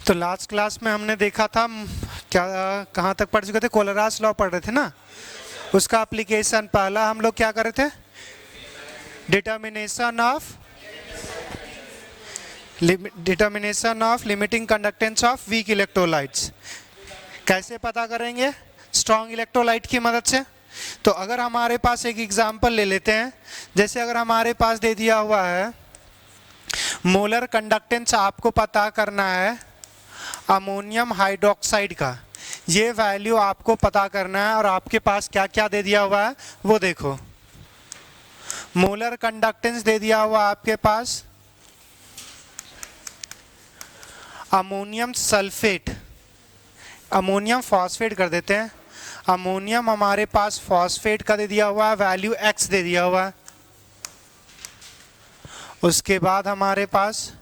तो last class में हमने देखा था क्या, कहाँ तक पढ़ चुके थे? कोलरास लॉ पढ़ रहे थे ना। उसका एप्लीकेशन पहला हम लोग क्या कर रहे थे? Determination of limiting conductance of weak electrolytes. कैसे पता करेंगे? स्ट्रॉन्ग इलेक्ट्रोलाइट की मदद से। तो अगर हमारे पास एक एग्जांपल ले लेते हैं, जैसे अगर हमारे पास दे दिया हुआ है मोलर कंडक्टेंस आपको पता करना है अमोनियम हाइड्रोक्साइड का, ये वैल्यू आपको पता करना है। और आपके पास क्या क्या दे दिया हुआ है वो देखो। मोलर कंडक्टेंस दे दिया हुआ आपके पास अमोनियम सल्फेट, अमोनियम फॉस्फेट कर देते हैं। अमोनियम हमारे पास फॉस्फेट का दे दिया हुआ है, वैल्यू x दे दिया हुआ है। उसके बाद हमारे पास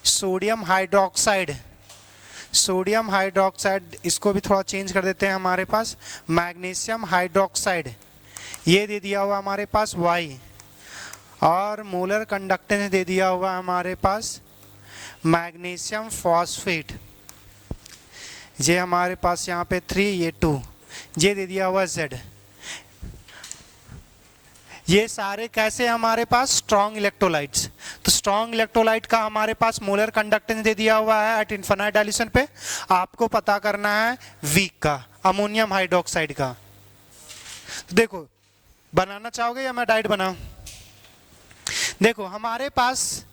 सोडियम हाइड्रोक्साइड, सोडियम हाइड्रोक्साइड इसको भी थोड़ा चेंज कर देते हैं, हमारे पास मैग्नीशियम हाइड्रोक्साइड, ये दे दिया हुआ हमारे पास y। और मोलर कंडक्टेंस दे दिया हुआ हमारे पास मैग्नीशियम फॉस्फेट, ये हमारे पास यहाँ पे 3, ये 2, ये दे दिया हुआ z। ये सारे कैसे हमारे पास? Strong electrolytes. तो स्ट्रॉन्ग इलेक्ट्रोलाइट का हमारे पास मोलर कंडक्टेंस दे दिया हुआ है एट इनफाइनाइट डाइल्यूशन पे। आपको पता करना है वीक का, अमोनियम हाइड्रोक्साइड का। तो देखो, बनाना चाहोगे या मैं डाइट बनाऊं? देखो हमारे पास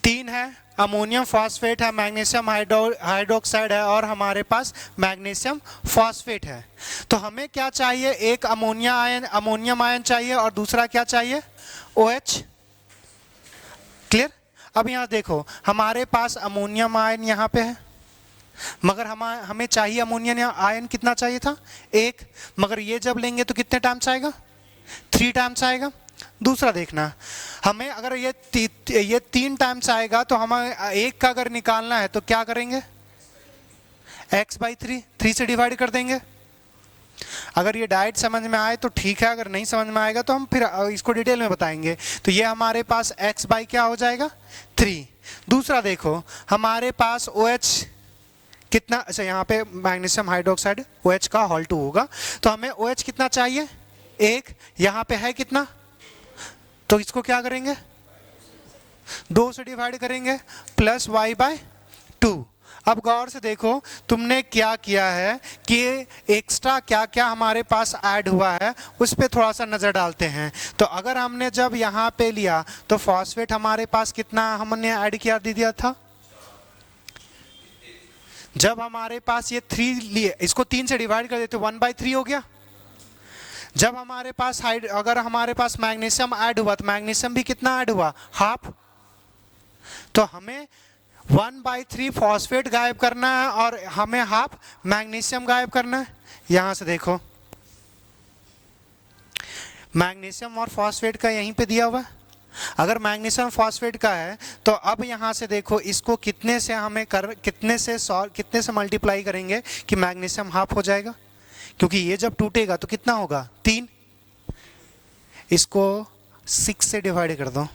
3 है, अमोनियम फॉस्फेट है, मैग्नीशियम हाइड्रोक्साइड है और हमारे पास मैग्नीशियम फॉस्फेट है। तो हमें क्या चाहिए? एक अमोनियम आयन चाहिए और दूसरा क्या चाहिए? OH। क्लियर? अब यहाँ देखो हमारे पास अमोनियम आयन यहाँ पे है, मगर हमें चाहिए अमोनियम आयन कितना चाहिए था? 1। मगर ये जब लेंगे तो कितने टाइम्स आएगा? 3 टाइम्स आएगा। दूसरा देखना, हमें अगर ये 3 टाइम्स आएगा तो हमें 1 का अगर निकालना है तो क्या करेंगे? x/3, 3 से डिवाइड कर देंगे। अगर ये डाइट समझ में आए तो ठीक है, अगर नहीं समझ में आएगा तो हम फिर इसको डिटेल में बताएंगे। तो ये हमारे पास x बाई क्या हो जाएगा? 3। दूसरा देखो हमारे पास OH कितना, अच्छा यहाँ पे मैग्नीशियम हाइड्रोक्साइड OH का होल 2 होगा, तो हमें OH कितना चाहिए? 1। यहाँ पे है कितना? तो इसको क्या करेंगे? 2 से डिवाइड करेंगे प्लस y/2। अब गौर से देखो तुमने क्या किया है कि एक्स्ट्रा क्या क्या हमारे पास ऐड हुआ है उस पर थोड़ा सा नज़र डालते हैं। तो अगर हमने जब यहाँ पे लिया तो फॉस्फेट हमारे पास कितना हमने ऐड किया दे दिया था? जब हमारे पास ये 3 लिए, इसको 3 से डिवाइड कर देते 1/3 हो गया। जब हमारे पास अगर हमारे पास मैग्नीशियम ऐड हुआ तो मैग्नीशियम भी कितना ऐड हुआ? हाफ। तो हमें 1/3 फॉस्फेट गायब करना है और हमें हाफ मैग्नीशियम गायब करना है। यहां से देखो मैग्नीशियम और फॉस्फेट का यहीं पे दिया हुआ है। अगर मैग्नीशियम फॉस्फेट का है तो अब यहां से देखो इसको कितने से हमें कितने से मल्टीप्लाई करेंगे कि मैग्नीशियम हाफ हो जाएगा, क्योंकि ये जब टूटेगा तो कितना होगा? 3। इसको 6 से डिवाइड कर दो,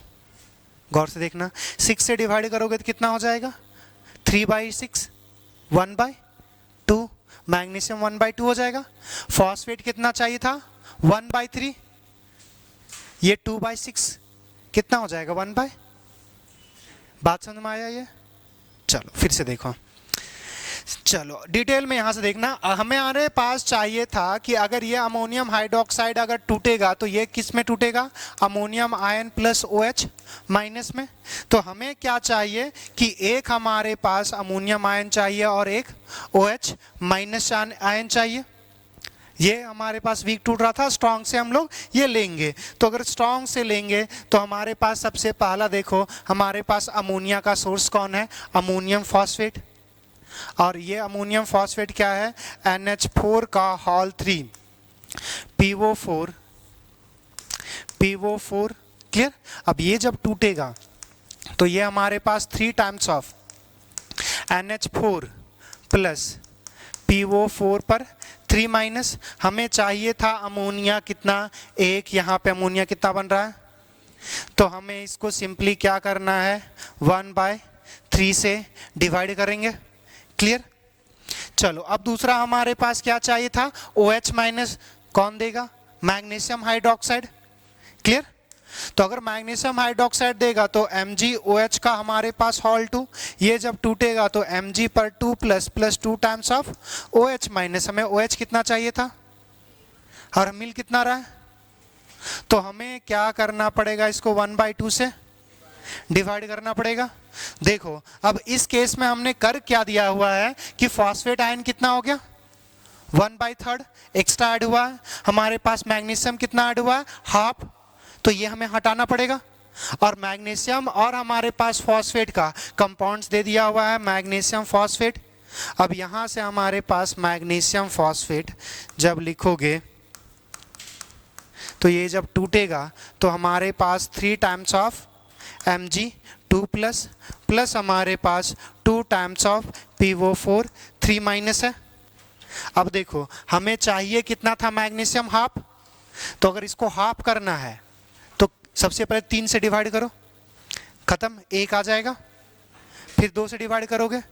गौर से देखना। 6 से डिवाइड करोगे तो कितना हो जाएगा? 3/6, 1/2। मैग्नीशियम 1/2 हो जाएगा। फॉस्फेट कितना चाहिए था? 1/3। ये 2/6 कितना हो जाएगा? 1/। बात समझ में आया ये? चलो फिर से देखो, चलो डिटेल में यहां से देखना। हमारे पास चाहिए था कि अगर ये अमोनियम हाइड्रोक्साइड अगर टूटेगा तो ये किस में टूटेगा? Ammonium ion plus OH minus में। तो हमें क्या चाहिए कि एक हमारे पास अमोनियम आयन चाहिए और एक OH माइनस आयन चाहिए। ये हमारे पास वीक टूट रहा था, स्ट्रॉन्ग से हम लोग ये लेंगे। तो अगर स्ट्रॉन्ग से लेंगे तो हमारे पास सबसे पहला देखो हमारे पास अमोनिया का सोर्स कौन है? Ammonium phosphate. और ये अमोनियम फॉस्फेट क्या है? NH4 का होल 3, PO4। क्लियर? अब ये जब टूटेगा तो ये हमारे पास 3 times of NH4 plus PO4 पर 3 माइनस। हमें चाहिए था अमोनिया कितना? 1। यहाँ पे अमोनिया कितना बन रहा है? तो हमें इसको सिंपली क्या करना है? 1/3 3 से डिवाइड करेंगे। क्लियर? चलो अब दूसरा हमारे पास क्या चाहिए था, OH माइनस कौन देगा, मैग्नीशियम हाइड्रोक्साइड। क्लियर? तो अगर मैग्नीशियम हाइड्रोक्साइड देगा तो MgOH का हमारे पास हॉल 2, ये जब टूटेगा तो Mg पर 2 plus 2 times of OH minus, हमें OH कितना चाहिए था और मिल कितना रहा है, तो हमें क्या करना पड़ेगा, इसको 1/2 से डिवाइड करना पड़ेगा। देखो अब इस केस में हमने कर क्या दिया हुआ है कि फॉस्फेट आयन कितना हो गया, 1/3 एक्स्ट्रा ऐड हुआ है, हमारे पास मैग्नीशियम कितना ऐड हुआ है, हाफ, तो ये हमें हटाना पड़ेगा। और मैग्नीशियम और हमारे पास फॉस्फेट का कंपाउंड्स दे दिया हुआ है, मैग्नीशियम फॉस्फेट। अब यहां से हमारे पास मैग्नीशियम फॉस्फेट जब लिखोगे तो ये जब टूटेगा तो हमारे पास 3 टाइम्स ऑफ Mg 2 प्लस हमारे पास 2 टाइम्स ऑफ PO4 3 माइनस है। अब देखो हमें चाहिए कितना था मैग्नीशियम, हाफ, तो अगर इसको हाफ करना है तो सबसे पहले 3 से डिवाइड करो, खत्म, 1 आ जाएगा, फिर 2 से डिवाइड करोगे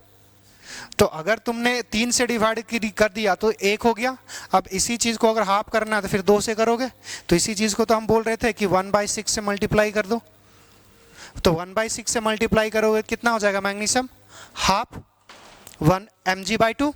तो अगर तुमने 3 से डिवाइड कर दिया तो 1 हो गया। अब इसी चीज को अगर हाफ करना है तो फिर 2 से करोगे, तो इसी चीज को तो हम बोल रहे थे कि 1/6 से मल्टीप्लाई कर दो, तो 1/6 से मल्टीप्लाई करोगे कितना हो जाएगा मैग्नीशियम, हाफ 1 Mg/2,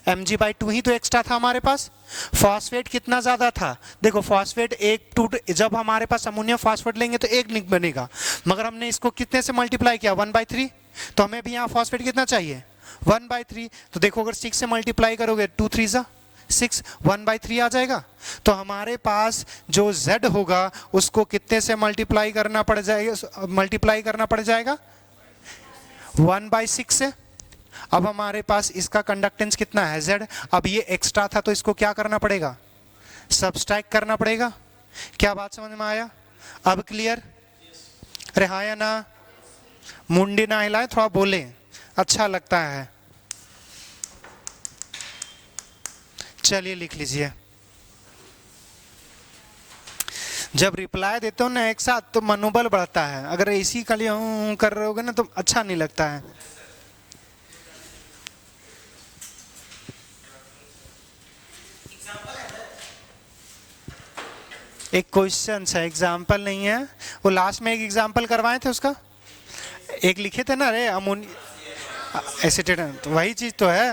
Mg/2 ही तो एक्स्ट्रा था हमारे पास। फॉस्फेट कितना ज्यादा था, देखो फॉस्फेट एक टूट, जब हमारे पास अमोनियम फॉस्फेट लेंगे तो एक निक बनेगा, मगर हमने इसको कितने से मल्टीप्लाई किया, 1/3, तो हमें भी यहाँ फॉस्फेट कितना चाहिए, 1/3। तो देखो अगर 6 से मल्टीप्लाई करोगे 2 3 जा 6, 1/3 आ जाएगा। तो हमारे पास जो Z होगा उसको कितने से मल्टीप्लाई करना पड़ जाएगा, 1/6 से। अब हमारे पास इसका कंडक्टेंस कितना है Z, अब ये एक्स्ट्रा था तो इसको क्या करना पड़ेगा, सब्सट्रैक्ट करना पड़ेगा। क्या बात समझ में आया? अब क्लियर? अरे हाँ या ना, मुंडी ना हिलाए, थोड़ा बोले, अच्छा लगता है। चलिए लिख लीजिए, जब रिप्लाई देते हो ना एक साथ तो मनोबल बढ़ता है, अगर इसी के लिए कर रहे होगे ना तो अच्छा नहीं लगता है। एक क्वेश्चन है, एग्जाम्पल नहीं है, वो लास्ट में एक एग्जाम्पल करवाए थे उसका, एक लिखे थे ना, अरे अमोनिया एसिटेट, तो वही चीज तो है,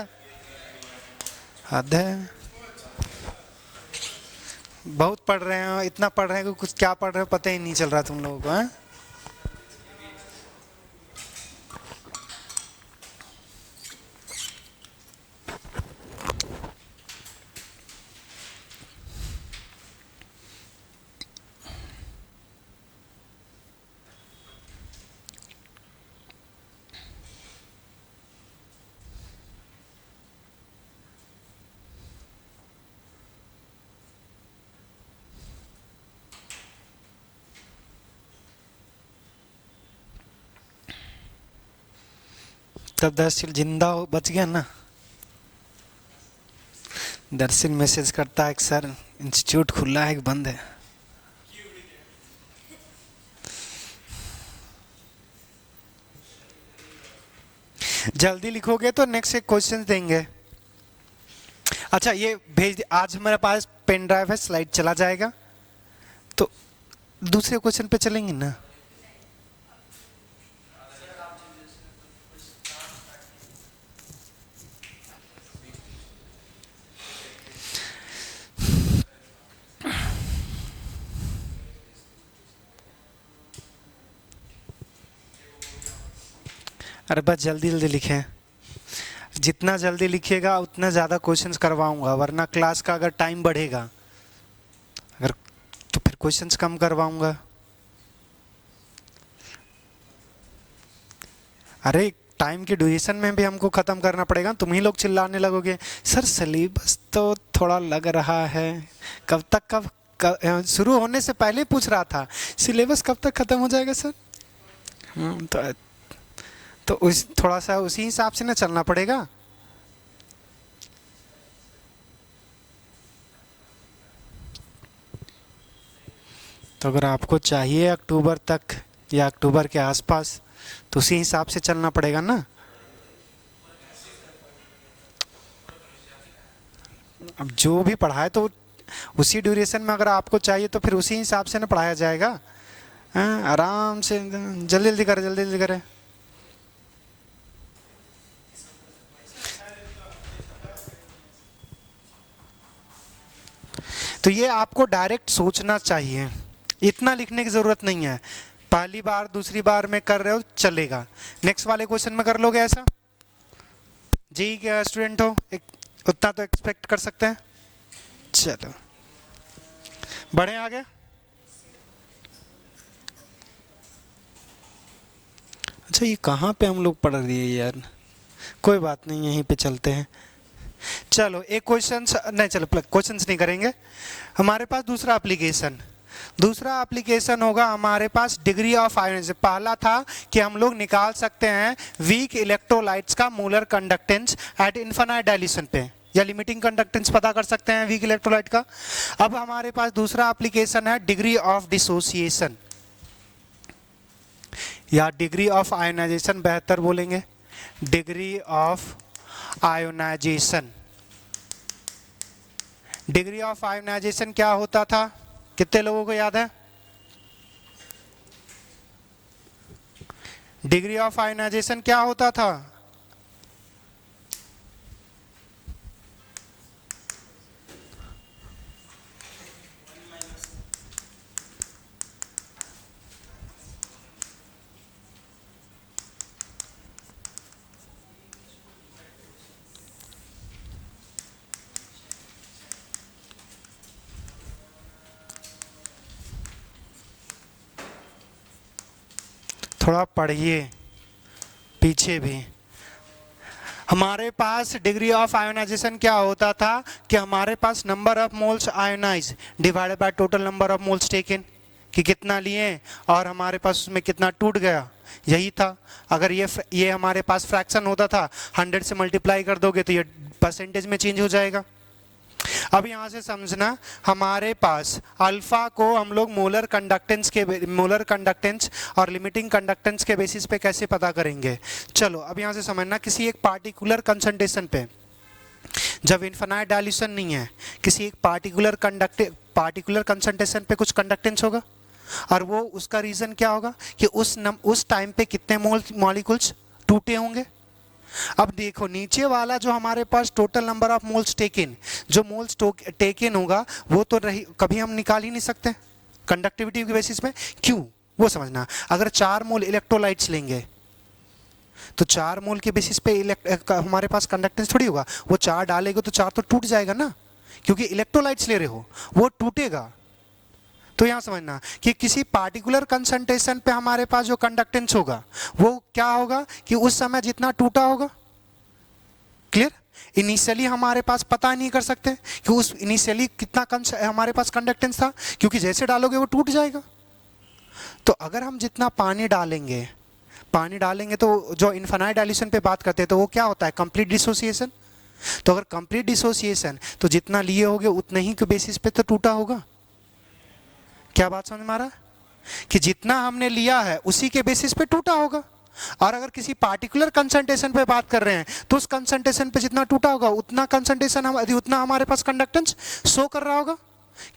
हद है। बहुत पढ़ रहे हैं, इतना पढ़ रहे हैं कि कुछ क्या पढ़ रहे हो पता ही नहीं चल रहा तुम लोगों को, है? तब दर्शन जिंदा हो, बच गया ना। दर्शन मैसेज करता है कि सर इंस्टीट्यूट खुला है कि बंद है। जल्दी लिखोगे तो नेक्स्ट एक क्वेश्चन देंगे। अच्छा ये भेज, आज हमारे पास पेन ड्राइव है, स्लाइड चला जाएगा तो दूसरे क्वेश्चन पे चलेंगे ना। अरे बस जल्दी जल्दी लिखें, जितना जल्दी लिखिएगा उतना ज़्यादा क्वेश्चंस करवाऊंगा, वरना क्लास का अगर टाइम बढ़ेगा अगर तो फिर क्वेश्चंस कम करवाऊंगा। अरे टाइम की ड्यूरेशन में भी हमको ख़त्म करना पड़ेगा, तुम ही लोग चिल्लाने लगोगे सर सिलेबस तो थोड़ा लग रहा है, कब तक कब शुरू होने से पहले पूछ रहा था सिलेबस कब तक ख़त्म हो जाएगा सर। तो उस थोड़ा सा उसी हिसाब से ना चलना पड़ेगा। तो अगर आपको चाहिए अक्टूबर तक या अक्टूबर के आसपास तो उसी हिसाब से चलना पड़ेगा ना। अब जो भी पढ़ाए तो उसी ड्यूरेशन में अगर आपको चाहिए तो फिर उसी हिसाब से ना पढ़ाया जाएगा। हाँ, आराम से जल्दी जल्दी करें, जल्दी जल्दी करें। तो ये आपको डायरेक्ट सोचना चाहिए, इतना लिखने की जरूरत नहीं है। पहली बार दूसरी बार में कर रहे हो चलेगा, नेक्स्ट वाले क्वेश्चन में कर लोगे ऐसा। जी क्या स्टूडेंट हो, उतना तो एक्सपेक्ट कर सकते हैं। चलो बढ़े आगे। अच्छा ये कहाँ पे हम लोग पढ़ रही है यार, कोई बात नहीं यहीं पे चलते हैं। चलो एक क्वेश्चन नहीं, चलो क्वेश्चंस नहीं करेंगे। हमारे पास दूसरा एप्लीकेशन होगा हमारे पास डिग्री ऑफ आयोनाइजेशन। पहला था कि हम लोग निकाल सकते हैं वीक इलेक्ट्रोलाइट्स का molar conductance at infinite dilution पे, या लिमिटिंग कंडक्टेंस पता कर सकते हैं वीक इलेक्ट्रोलाइट का। अब हमारे पास दूसरा एप्लीकेशन है डिग्री ऑफ डिसोसिएशन, या डिग्री ऑफ आयोनाइजेशन बेहतर बोलेंगे, degree of ionisation. Degree of ionisation क्या होता था, कितने लोगों को याद है? डिग्री ऑफ आयोनाइजेशन क्या होता था? थोड़ा पढ़िए पीछे भी। हमारे पास डिग्री ऑफ आयोनाइजेशन क्या होता था कि हमारे पास number of moles ionise divided by total number of moles taken, कि कितना लिए और हमारे पास उसमें कितना टूट गया, यही था। अगर ये हमारे पास फ्रैक्शन होता था, 100 से मल्टीप्लाई कर दोगे तो ये परसेंटेज में चेंज हो जाएगा। अब यहाँ से समझना, हमारे पास अल्फा को हम लोग मोलर कंडक्टेंस और लिमिटिंग कंडक्टेंस के बेसिस पे कैसे पता करेंगे। चलो अब यहाँ से समझना, किसी एक पार्टिकुलर कंसंट्रेशन पे जब इनफाइनाइट डाइल्यूशन नहीं है, किसी एक पार्टिकुलर कंसंट्रेशन पे कुछ कंडक्टेंस होगा, और वो उसका रीज़न क्या होगा कि उस टाइम पे कितने मॉलिक्यूल्स टूटे होंगे। अब देखो नीचे वाला जो हमारे पास total number of moles taken, जो मोल्स टेकन होगा वो तो कभी हम निकाल ही नहीं सकते कंडक्टिविटी के बेसिस में। क्यों, वो समझना। अगर 4 मोल इलेक्ट्रोलाइट्स लेंगे तो 4 मोल के बेसिस पे हमारे पास कंडक्टेंस थोड़ी होगा, वो 4 डालेंगे तो 4 तो टूट जाएगा ना, क्योंकि इलेक्ट्रोलाइट्स ले रहे हो, वो टूटेगा। तो यहाँ समझना कि किसी पार्टिकुलर कंसंट्रेशन पे हमारे पास जो कंडक्टेंस होगा वो क्या होगा कि उस समय जितना टूटा होगा। क्लियर? इनिशियली हमारे पास पता नहीं कर सकते कि उस इनिशियली कितना हमारे पास कंडक्टेंस था, क्योंकि जैसे डालोगे वो टूट जाएगा। तो अगर हम जितना पानी डालेंगे तो जो इनफाइनाइट डाइल्यूशन पे बात करते हैं तो वो क्या होता है, कंप्लीट डिसोसिएशन। तो अगर कंप्लीट डिसोसिएशन तो जितना लिए होगे उतने ही के बेसिस पे तो टूटा होगा। क्या बात समझ में आ रहा है कि जितना हमने लिया है उसी के बेसिस पे टूटा होगा। और अगर किसी पार्टिकुलर कंसंट्रेशन पे बात कर रहे हैं तो उस कंसंट्रेशन पे जितना टूटा होगा उतना उतना हमारे पास कंडक्टेंस शो कर रहा होगा।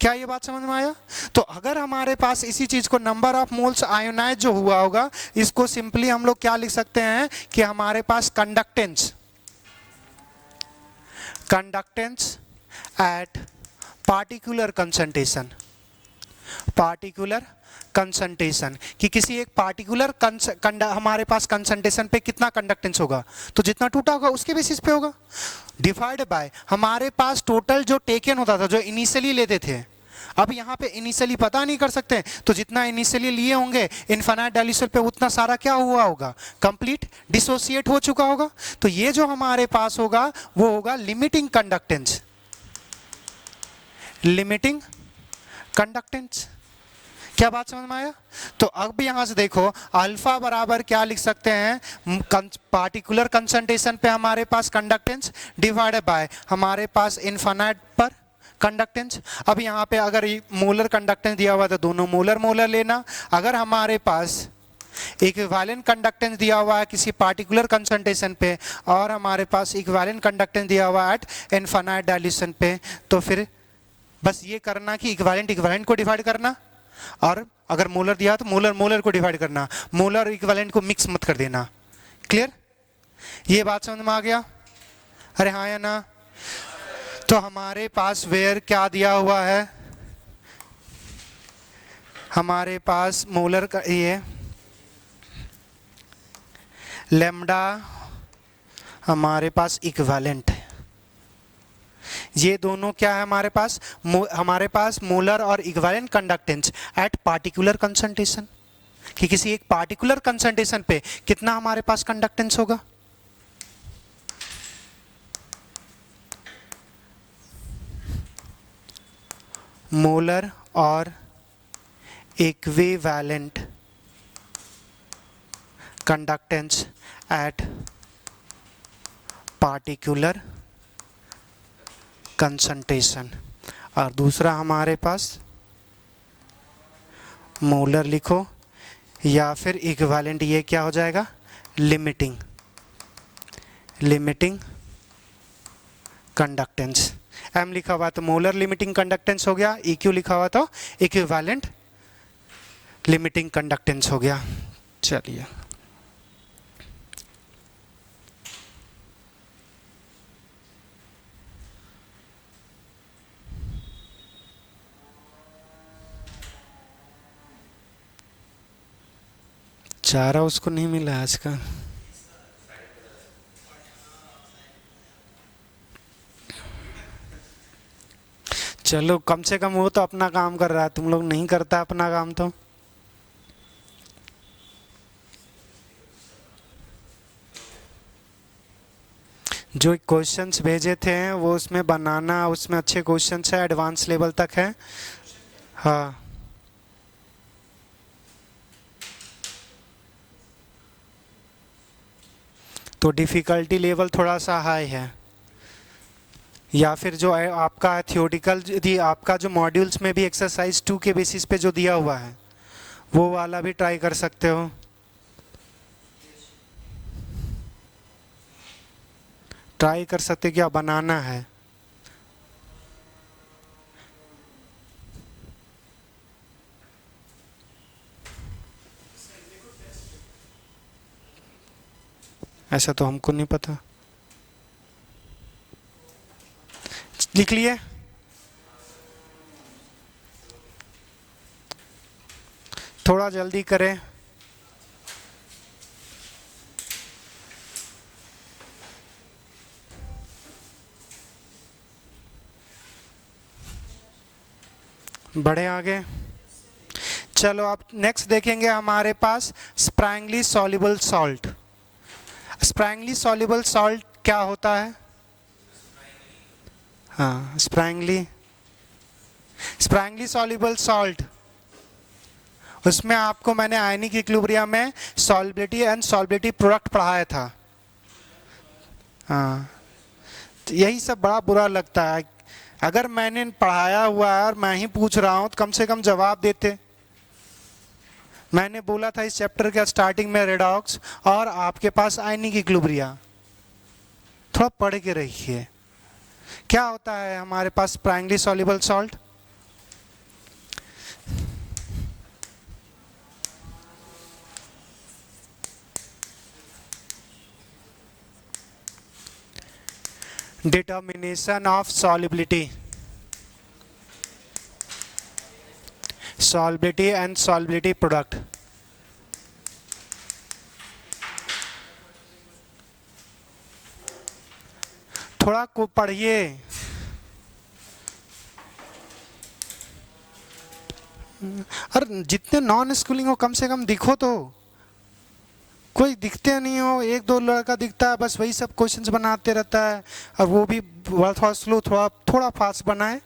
क्या ये बात समझ में आया? तो अगर हमारे पास इसी चीज को नंबर ऑफ मोल्स आयोनाइज जो हुआ होगा, इसको सिंपली हम लोग क्या लिख सकते हैं कि हमारे पास कंडक्टेंस एट पार्टिकुलर कंसंट्रेशन, कि किसी एक पार्टिकुलर हमारे पास कंसंट्रेशन पे कितना कंडक्टेंस होगा, तो जितना टूटा होगा उसके बेसिस पे होगा, डिवाइड बाय हमारे पास टोटल जो टेकन होता था, जो इनिशियली लेते थे। अब यहाँ पे इनिशियली पता नहीं कर सकते, तो जितना इनिशियली लिए होंगे इनफाइनाइट डाइल्यूशन पे उतना सारा क्या हुआ होगा, कंप्लीट डिसोसिएट हो चुका होगा। तो ये जो हमारे पास होगा वो होगा लिमिटिंग कंडक्टेंस। क्या बात समझ में आया? तो अब यहां से देखो अल्फा बराबर क्या लिख सकते हैं, पार्टिकुलर कंसंट्रेशन पे हमारे पास कंडक्टेंस डिवाइडेड बाय हमारे पास इनफाइनाइट पर कंडक्टेंस। अब यहाँ पे अगर मोलर कंडक्टेंस दिया हुआ तो दोनों मोलर लेना। अगर हमारे पास इक्विवेलेंट कंडक्टेंस दिया हुआ है किसी पार्टिकुलर कंसंट्रेशन पे और हमारे पास इक्विवेलेंट कंडक्टेंस दिया हुआ है एट इनफाइनाइट डाइल्यूशन पे, तो फिर बस ये करना कि इक्विवेलेंट इक्विवेलेंट को डिवाइड करना, और अगर मोलर दिया तो मोलर मोलर को डिवाइड करना, मोलर इक्विवेलेंट को मिक्स मत कर देना। क्लियर? ये बात समझ में आ गया? अरे हाँ या ना? तो हमारे पास वेयर क्या दिया हुआ है, हमारे पास मोलर का ये लैम्डा हमारे पास इक्विवेलेंट है, ये दोनों क्या है हमारे पास मोलर और equivalent conductance eight particular concentration, कि किसी एक पार्टिकुलर कंसंट्रेशन पे कितना हमारे पास कंडक्टेंस होगा, मोलर और equivalent conductance eight particular concentration. और दूसरा हमारे पास मोलर लिखो या फिर इक्विवेलेंट, ये क्या हो जाएगा लिमिटिंग कंडक्टेंस। एम लिखा हुआ तो मोलर लिमिटिंग कंडक्टेंस हो गया, EQ लिखा हुआ तो इक्विवेलेंट लिमिटिंग कंडक्टेंस हो गया। चलिए चारा उसको नहीं मिला आज का। चलो कम से कम वो तो अपना काम कर रहा है, तुम लोग नहीं करता अपना काम। तो जो क्वेश्चंस भेजे थे वो उसमें बनाना, उसमें अच्छे क्वेश्चंस है, एडवांस लेवल तक है। हाँ तो डिफ़िकल्टी लेवल थोड़ा सा हाई है, या फिर जो आपका थियोरिटिकल यदि आपका जो मॉड्यूल्स में भी एक्सरसाइज 2 के बेसिस पे जो दिया हुआ है वो वाला भी ट्राई कर सकते हो। ट्राई कर सकते क्या बनाना है। ऐसा तो हमको नहीं पता। लिख लिए? थोड़ा जल्दी करें। बढ़े आगे। चलो आप नेक्स्ट देखेंगे हमारे पास sparingly soluble salt. Sparingly soluble salt क्या होता है? हाँ स्प्रैंगली सॉल्युबल सॉल्ट, उसमें आपको मैंने आयनिक इक्विलिब्रियम में सॉल्युबिलिटी एंड सॉल्युबिलिटी प्रोडक्ट पढ़ाया था। हाँ तो यही सब बड़ा बुरा लगता है, अगर मैंने पढ़ाया हुआ है और मैं ही पूछ रहा हूँ तो कम से कम जवाब देते। मैंने बोला था इस चैप्टर के स्टार्टिंग में रेडॉक्स और आपके पास आयनिक इक्विलिब्रियम, थोड़ा पढ़ के रखिए क्या होता है हमारे पास sparingly soluble salt. Determination of solubility and solubility product। थोड़ा को पढ़िए। और जितने नॉन स्कूलिंग हो कम से कम दिखो तो, कोई दिखते नहीं हो, एक दो लड़का दिखता है बस वही सब क्वेश्चंस बनाते रहता है, और वो भी थोड़ा स्लो थोड़ा फास्ट बनाए,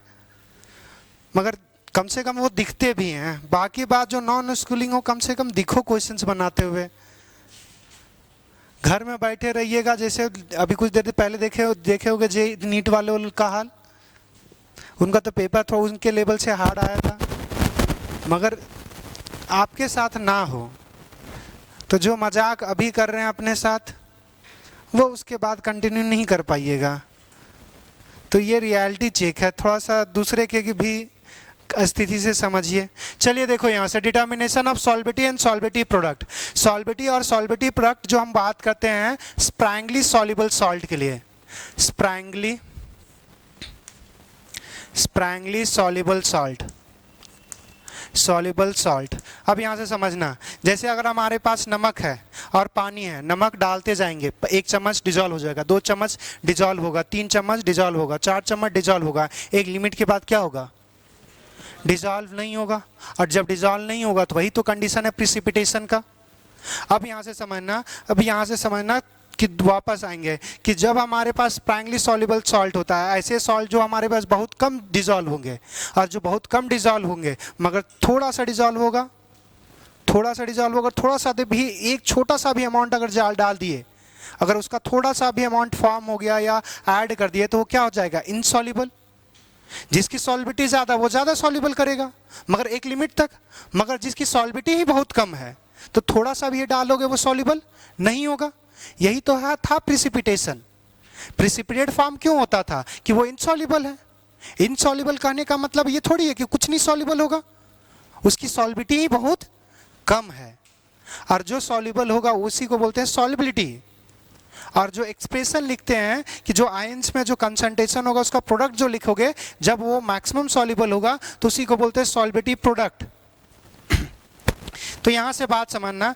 मगर कम से कम वो दिखते भी हैं। बाकी बात जो नॉन स्कूलिंग हो कम से कम दिखो क्वेश्चंस बनाते हुए। घर में बैठे रहिएगा, जैसे अभी कुछ देर पहले देखे होगे जे नीट वाले का हाल, उनका तो पेपर थोड़ा उनके लेवल से हार्ड आया था, मगर आपके साथ ना हो तो जो मजाक अभी कर रहे हैं अपने साथ वो उसके बाद कंटिन्यू नहीं कर पाइएगा। तो ये रियलिटी चेक है, थोड़ा सा दूसरे के भी स्थिति से समझिए। चलिए देखो यहाँ से डिटर्मिनेशन ऑफ सॉल्बिटी एंड सॉल्बिटी प्रोडक्ट। सॉल्बिटी और सॉल्बिटी प्रोडक्ट जो हम बात करते हैं स्प्रैंगली सॉल्युबल सॉल्ट के लिए, sparingly soluble salt, soluble salt. अब यहाँ से समझना, जैसे अगर हमारे पास नमक है और पानी है, नमक डालते जाएंगे, 1 चम्मच डिजॉल्व हो जाएगा, 2 चम्मच डिजॉल्व होगा, 3 चम्मच डिजॉल्व होगा, 4 चम्मच डिजॉल्व होगा, एक लिमिट के बाद क्या होगा, डिजॉल्व नहीं होगा। और जब डिजॉल्व नहीं होगा तो वही तो कंडीशन है प्रिसिपिटेशन का। अब यहाँ से समझना कि वापस आएंगे कि जब हमारे पास स्प्रैंगली सॉल्युबल सॉल्ट होता है, ऐसे सॉल्ट जो हमारे पास बहुत कम डिजॉल्व होंगे, और जो बहुत कम डिजॉल्व होंगे मगर थोड़ा सा डिजॉल्व होगा, थोड़ा सा भी, एक छोटा सा भी अमाउंट अगर डाल दिए, अगर उसका थोड़ा सा भी अमाउंट फॉर्म हो गया या ऐड कर दिए तो वो क्या हो जाएगा, इनसॉल्युबल। जिसकी सॉल्बिटी ज़्यादा वो ज़्यादा सॉल्युबल करेगा मगर एक लिमिट तक, मगर जिसकी सॉल्बिटी ही बहुत कम है तो थोड़ा सा भी ये डालोगे वो सॉल्युबल नहीं होगा। यही तो है था प्रिसिपिटेशन। प्रिसिपिटेट फॉर्म क्यों होता था कि वो इनसॉल्युबल है। इनसॉल्युबल कहने का मतलब ये थोड़ी है कि कुछ नहीं सॉल्युबल होगा, उसकी सॉल्बिटी ही बहुत कम है, और जो सॉल्युबल होगा उसी को बोलते हैं सॉल्युबिलिटी। और जो एक्सप्रेशन लिखते हैं कि जो आयंस में जो कंसंट्रेशन होगा उसका प्रोडक्ट जो लिखोगे जब वो मैक्सिमम सॉल्युबल होगा तो उसी को बोलते हैं सॉल्बिटी प्रोडक्ट। तो यहाँ से बात समझना,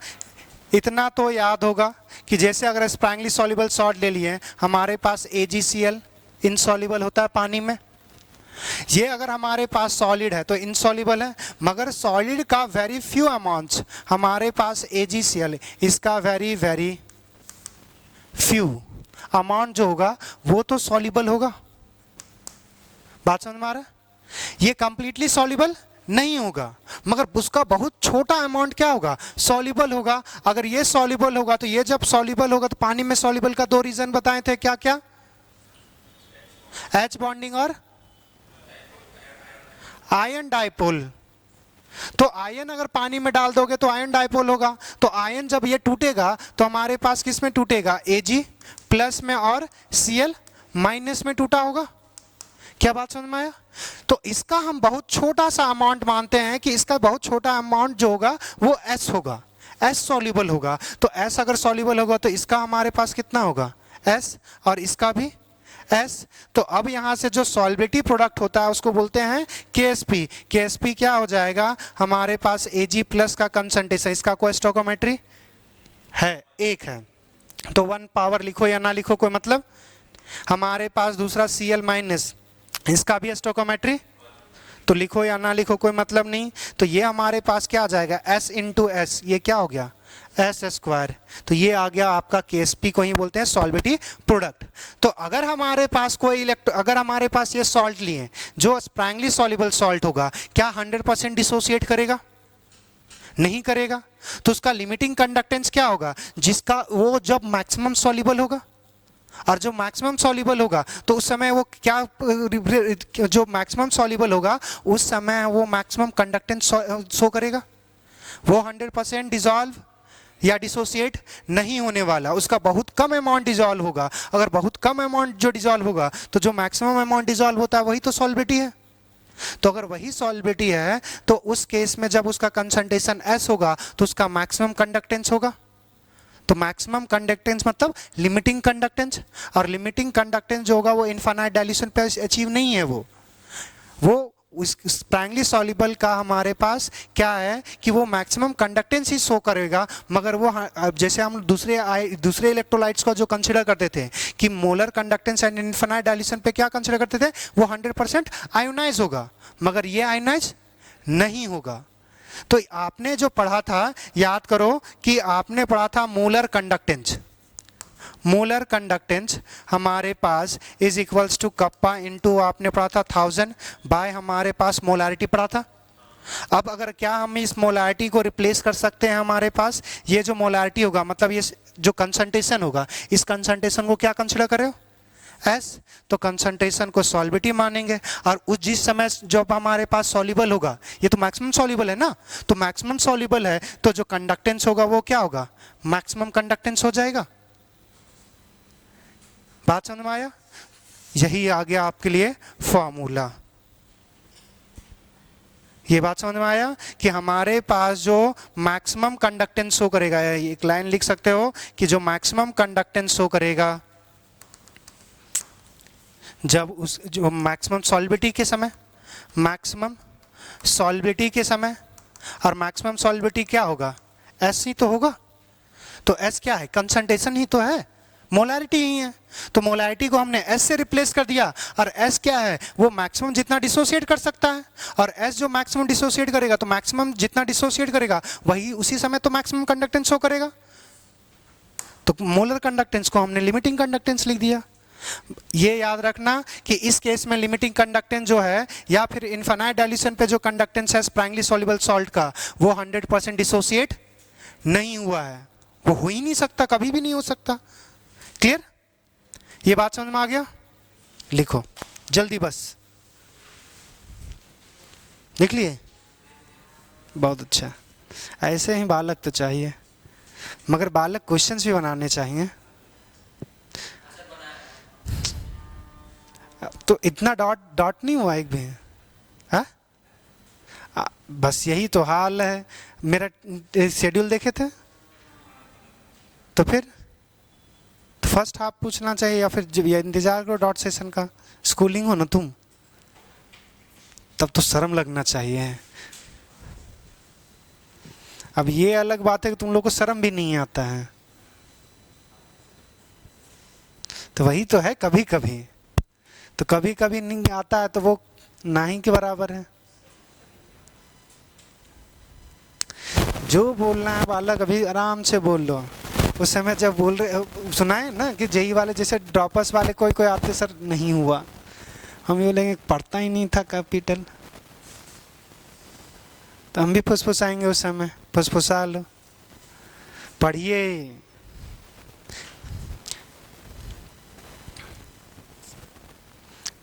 इतना तो याद होगा कि जैसे अगर स्प्रैंगली सॉल्युबल सॉल्ट ले लिए, हमारे पास AgCl इनसॉल्युबल होता है पानी में। ये अगर हमारे पास सॉलिड है तो इनसॉल्युबल है, मगर सॉलिड का वेरी फ्यू अमाउंट्स हमारे पास AgCl, इसका वेरी वेरी फ्यू अमाउंट जो होगा वो तो सॉल्युबल होगा। बात समझ में आ रहा है? ये कंप्लीटली सॉल्युबल नहीं होगा मगर उसका बहुत छोटा अमाउंट क्या होगा, सॉल्युबल होगा। अगर ये सॉल्युबल होगा तो ये जब सॉल्युबल होगा तो पानी में सॉल्युबल का 2 रीजन बताए थे, क्या क्या, H बॉन्डिंग और आयन डाइपोल। तो आयन अगर पानी में डाल दोगे तो आयन डाइपोल होगा, तो आयन जब ये टूटेगा तो हमारे पास किस में टूटेगा, Ag प्लस में और Cl माइनस में टूटा होगा। क्या बात समझ में आया? तो इसका हम बहुत छोटा सा अमाउंट मानते हैं कि इसका बहुत छोटा अमाउंट जो होगा वो S होगा, S सॉल्युबल होगा। तो S अगर सॉल्युबल होगा तो इसका हमारे पास कितना होगा, S, और इसका भी S। तो अब यहाँ से जो सॉल्बिलिटी प्रोडक्ट होता है उसको बोलते हैं KSP। KSP क्या हो जाएगा, हमारे पास Ag प्लस का कंसंट्रेशन, इसका कोई स्टोइकोमेट्री है, 1 है, तो 1 पावर लिखो या ना लिखो कोई मतलब। हमारे पास दूसरा Cl माइनस, इसका भी स्टोइकोमेट्री, तो लिखो या ना लिखो कोई मतलब नहीं। तो ये हमारे पास क्या आ जाएगा, S इंटू एस, ये क्या हो गया, S स्क्वायर। तो ये आ गया आपका KSP को ही बोलते हैं सॉल्बिलिटी प्रोडक्ट। तो अगर हमारे पास अगर हमारे पास ये सॉल्ट लिए जो स्प्रैंगली सॉल्युबल सॉल्ट होगा, क्या 100% डिसोसिएट करेगा, नहीं करेगा। तो उसका लिमिटिंग कंडक्टेंस क्या होगा, जिसका वो जब मैक्सिमम सॉल्युबल होगा, और जो मैक्सिमम सॉल्युबल होगा तो उस समय वो क्या, जो मैक्सिमम सॉल्युबल होगा उस समय वो मैक्सिमम कंडक्टेंस शो करेगा, वो 100% डिसॉल्व या डिसोसिएट नहीं होने वाला, उसका बहुत कम अमाउंट डिसॉल्व होगा। अगर बहुत कम अमाउंट जो डिसॉल्व होगा तो जो मैक्सिमम अमाउंट डिसॉल्व होता है वही तो सॉल्बिलिटी है। तो अगर वही सॉल्बिलिटी है तो उस केस में जब उसका कंसंट्रेशन S होगा तो उसका मैक्सिमम कंडक्टेंस होगा। तो मैक्सिमम कंडक्टेंस मतलब लिमिटिंग कंडक्टेंस, और लिमिटिंग कंडक्टेंस जो होगा वो इनफाइनाइट डाइल्यूशन पे अचीव नहीं है। वो उस स्प्रैंगली सॉल्युबल का हमारे पास क्या है कि वो मैक्सिमम कंडक्टेंस ही शो करेगा, मगर वो जैसे हम दूसरे इलेक्ट्रोलाइट्स को जो कंसिडर करते थे कि molar conductance and infinite dilution पे क्या कंसिडर करते थे, वो 100% आयोनाइज होगा, मगर ये आयोनाइज नहीं होगा। तो आपने जो पढ़ा था, याद करो कि आपने पढ़ा था मोलर कंडक्टेंस। मोलर कंडक्टेंस हमारे पास is equals to kappa into, आपने पढ़ा था 1000 बाय हमारे पास मोलारिटी पढ़ा था। अब अगर क्या हम इस मोलारिटी को रिप्लेस कर सकते हैं, हमारे पास ये जो मोलारिटी होगा मतलब ये जो कंसंट्रेशन होगा, इस कंसंट्रेशन को क्या कंसिडर कर रहे हो, एस, तो कंसंट्रेशन को सॉल्बिटी मानेंगे। और उस जिस समय जब हमारे पास सॉल्युबल होगा, ये तो मैक्सिमम सॉल्युबल है ना, तो मैक्सिमम सॉल्युबल है तो जो कंडक्टेंस होगा वो क्या होगा, मैक्सिमम कंडक्टेंस हो जाएगा। बात समझ में आया? यही आ गया आपके लिए फॉर्मूला। ये बात समझ में आया कि हमारे पास जो मैक्सिमम कंडक्टेंस शो करेगा, एक लाइन लिख सकते हो कि जो मैक्सिमम कंडक्टेंस शो करेगा जब उस जो मैक्सिमम सॉल्बिटी के समय, मैक्सिमम सॉल्बिटी के समय, और मैक्सिमम सॉल्बिटी क्या होगा, एस ही तो होगा। तो एस क्या है, कंसंट्रेशन ही तो है, मोलारिटी ही है। तो मोलारिटी को हमने एस से रिप्लेस कर दिया, और एस क्या है, वो मैक्सिमम जितना डिसोसिएट कर सकता है, और एस जो मैक्सिमम डिसोसिएट करेगा, तो मैक्सिमम जितना डिसोसिएट करेगा वही उसी समय तो मैक्सिमम कंडक्टेंस शो करेगा। तो मोलर कंडक्टेंस को हमने लिमिटिंग कंडक्टेंस लिख दिया। ये याद रखना कि इस केस में लिमिटिंग कंडक्टेंस जो है, या फिर इनफाइनाइट डाइल्यूशन पे जो कंडक्टेंस है स्प्रैंगली सॉल्युबल सॉल्ट का, वो 100% डिसोसिएट नहीं हुआ है, वो हो ही नहीं सकता, कभी भी नहीं हो सकता। क्लियर? ये बात समझ में आ गया? लिखो जल्दी, बस लिख लिए? बहुत अच्छा, ऐसे ही बालक तो चाहिए, मगर बालक क्वेश्चंस भी बनाने चाहिए। तो इतना डॉट डॉट नहीं हुआ एक भी? हाँ, बस यही तो हाल है। मेरा शेड्यूल देखे थे तो फिर फर्स्ट हाफ पूछना चाहिए, या फिर जब ये इंतजार करो डॉट सेशन का। स्कूलिंग हो ना तुम, तब तो शर्म लगना चाहिए। अब ये अलग बात है कि तुम लोग को शर्म भी नहीं आता है, तो वही तो है, कभी कभी तो कभी कभी नहीं आता है, तो वो नहीं के बराबर है। जो बोलना है बालक अभी आराम से बोल लो। उस समय जब बोल रहे सुनाए ना कि जेई वाले जैसे ड्रॉपर्स वाले कोई कोई आते, सर नहीं हुआ, हम बोलेंगे पढ़ता ही नहीं था कैपिटल, तो हम भी फुसफुसाएंगे उस समय, फुसफुसा लो, पढ़िए।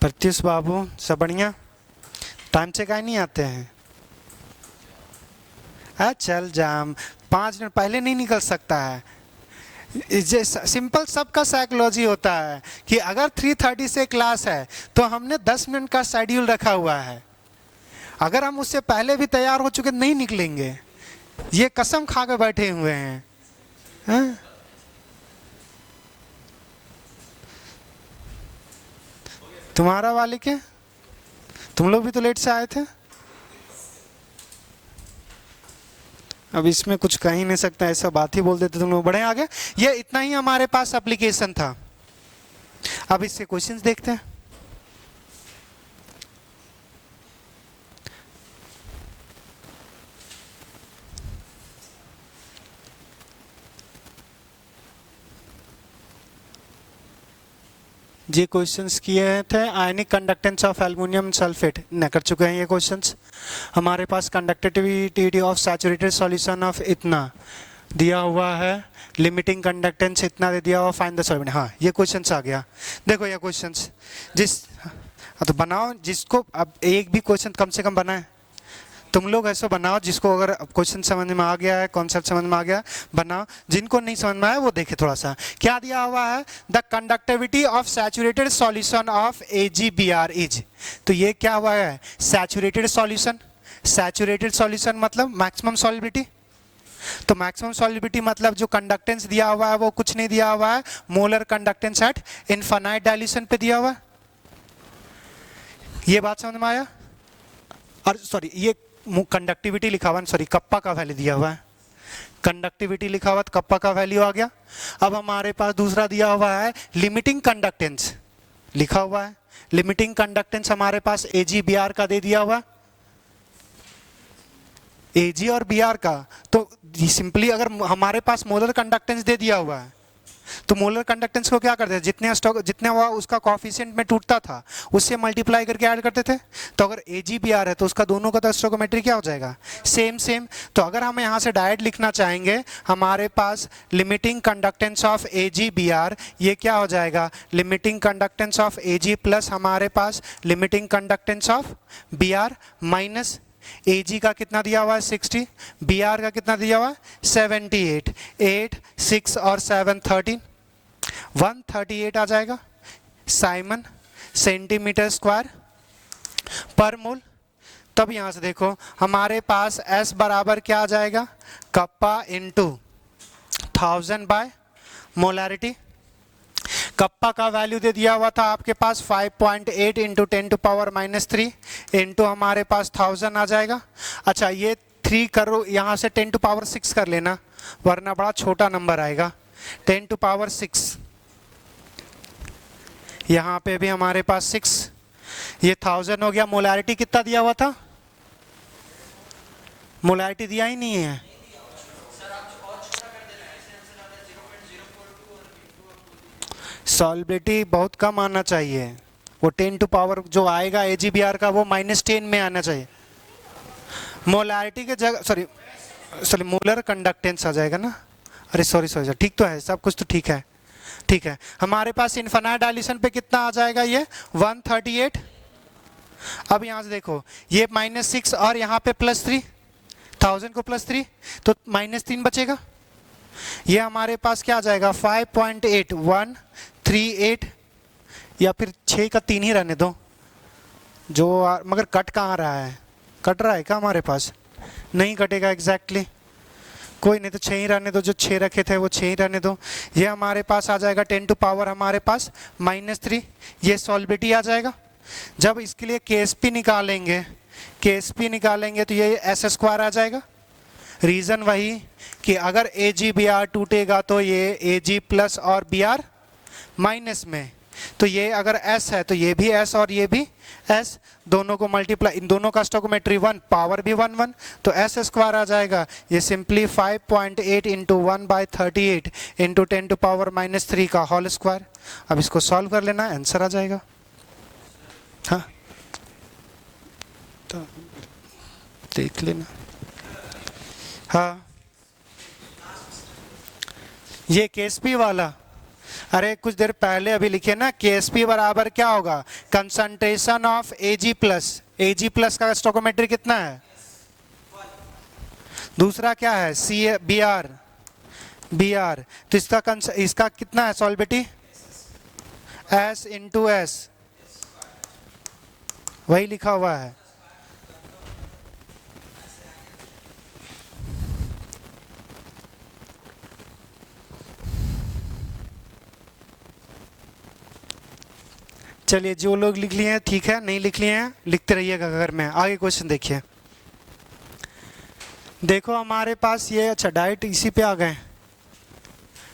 प्रत्युष बाबू सब बढ़िया? टाइम से काहे नहीं आते हैं? चल जाम, 5 मिनट पहले नहीं निकल सकता है। सिंपल सबका साइकोलॉजी होता है कि अगर 3:30 से क्लास है तो हमने 10 मिनट का शेड्यूल रखा हुआ है, अगर हम उससे पहले भी तैयार हो चुके नहीं निकलेंगे, ये कसम खा के बैठे हुए हैं। हाँ? तुम्हारा वाले क्या, तुम लोग भी तो लेट से आए थे। अब इसमें कुछ कह ही नहीं सकता, ऐसा बात ही बोल देते तुम लोग, बड़े आगे। ये इतना ही हमारे पास एप्लीकेशन था। अब इससे क्वेश्चंस देखते हैं। ये क्वेश्चंस किए थे, ionic conductance of aluminium sulphate न कर चुके हैं ये क्वेश्चंस। हमारे पास conductivity of saturated solution of इतना दिया हुआ है, लिमिटिंग कंडक्टेंस इतना दे दिया हुआ, फाइंड द सॉल्वेंट। हाँ, ये क्वेश्चंस आ गया। देखो ये क्वेश्चंस तो बनाओ, जिसको अब एक भी क्वेश्चन कम से कम बनाए, तुम लोग ऐसा बनाओ जिसको अगर क्वेश्चन समझ में आ गया है, कॉन्सेप्ट समझ में आ गया, बनाओ। जिनको नहीं समझ में आया वो देखे थोड़ा सा। क्या दिया हुआ है, the conductivity of saturated solution of AgBr is. तो ये क्या हुआ है, सैचुरेटेड सॉल्यूशन। सैचुरेटेड सॉल्यूशन मतलब मैक्सिमम सॉल्युबिलिटी। तो मैक्सिमम सॉल्युबिलिटी मतलब जो कंडक्टेंस दिया हुआ है वो कुछ नहीं दिया हुआ है, molar conductance at infinite dilution पे दिया हुआ है। ये बात समझ में आया? और सॉरी, ये कंडक्टिविटी लिखा हुआ है, सॉरी कप्पा का वैल्यू दिया हुआ है, कंडक्टिविटी लिखा हुआ, कप्पा का वैल्यू आ गया। अब हमारे पास दूसरा दिया हुआ है लिमिटिंग कंडक्टेंस लिखा हुआ है। लिमिटिंग कंडक्टेंस हमारे पास AgBr का दे दिया हुआ, Ag और Br का। तो सिंपली अगर हमारे पास मोलर कंडक्टेंस दे दिया हुआ है तो मोलर कंडक्टेंस को क्या करते थे, जितने वो उसका कॉफिशिएंट में टूटता था उससे मल्टीप्लाई करके ऐड करते थे। तो अगर AgBr है तो उसका दोनों का तो स्टोइकोमेट्री क्या हो जाएगा, सेम सेम। तो अगर हम यहाँ से डायरेक्ट लिखना चाहेंगे, हमारे पास लिमिटिंग कंडक्टेंस ऑफ AgBr, ये क्या हो जाएगा, limiting conductance of Ag plus हमारे पास limiting conductance of Br minus Ag का कितना दिया हुआ है 60, Br का कितना दिया हुआ है 78, 8 6 और 7 13, 138 आ जाएगा साइमन सेंटीमीटर स्क्वायर पर मोल। तब यहाँ से देखो हमारे पास S बराबर क्या आ जाएगा, kappa into 1000 by molarity. Kappa का वैल्यू दे दिया हुआ था आपके पास 5.8 इंटू 10⁻³ इंटू हमारे पास 1000 आ जाएगा। अच्छा ये 3 करो, यहाँ से 10⁻6 कर लेना वरना बड़ा छोटा नंबर आएगा। 10⁻6 यहाँ पे भी हमारे पास 6, ये 1000 हो गया। मोलैरिटी कितना दिया हुआ था, मोलैरिटी दिया ही नहीं है। सॉल्बिलिटी बहुत कम आना चाहिए, वो 10 टू पावर जो आएगा AgBr का वो -10 में आना चाहिए। मोलैरिटी के जगह सॉरी मोलर कंडक्टेंस आ जाएगा ना, अरे सॉरी ठीक तो है, सब कुछ तो ठीक है। ठीक है, हमारे पास इनफाइनाइट डायल्यूशन पे कितना आ जाएगा, ये 138। अब यहाँ से देखो ये -6 और यहाँ पे +3, 1000 को +3 तो -3 बचेगा। ये हमारे पास क्या आ जाएगा 5.8138, या फिर 6 का 3 ही रहने दो जो मगर कट कहाँ रहा है, कट रहा है क्या हमारे पास, नहीं कटेगा एग्जैक्टली कोई नहीं, तो 6 ही रहने दो, जो 6 रखे थे वो 6 ही रहने दो। ये हमारे पास आ जाएगा 10 टू पावर हमारे पास -3, ये सॉल्बिलिटी आ जाएगा। जब इसके लिए KSP निकालेंगे, KSP निकालेंगे तो ये S² आ जाएगा। रीज़न वही कि अगर AgBr टूटेगा तो ये Ag प्लस और Br माइनस में, तो ये अगर S है तो ये भी S और ये भी S, दोनों को मल्टीप्लाई, इन दोनों का स्टोइकोमेट्री 1, पावर भी 1 1 तो S² आ जाएगा। ये simply 5.8 into 1/38 into 10 to power -3 का होल स्क्वायर। अब इसको सॉल्व कर लेना, आंसर आ जाएगा। हाँ तो देख लेना। हाँ ये KSP वाला, अरे कुछ देर पहले अभी लिखे ना, KSP बराबर क्या होगा, concentration of Ag plus, Ag plus का स्टोइकोमेट्री कितना है, दूसरा क्या है Br, तो इसका कितना है सॉल्बिलिटी, S इंटू S, वही लिखा हुआ है। चलिए जो लोग लिख लिए हैं ठीक है, नहीं लिख लिए हैं लिखते रहिएगा घर में। आगे क्वेश्चन देखिए, देखो हमारे पास ये, अच्छा डायरेक्ट इसी पे आ गए।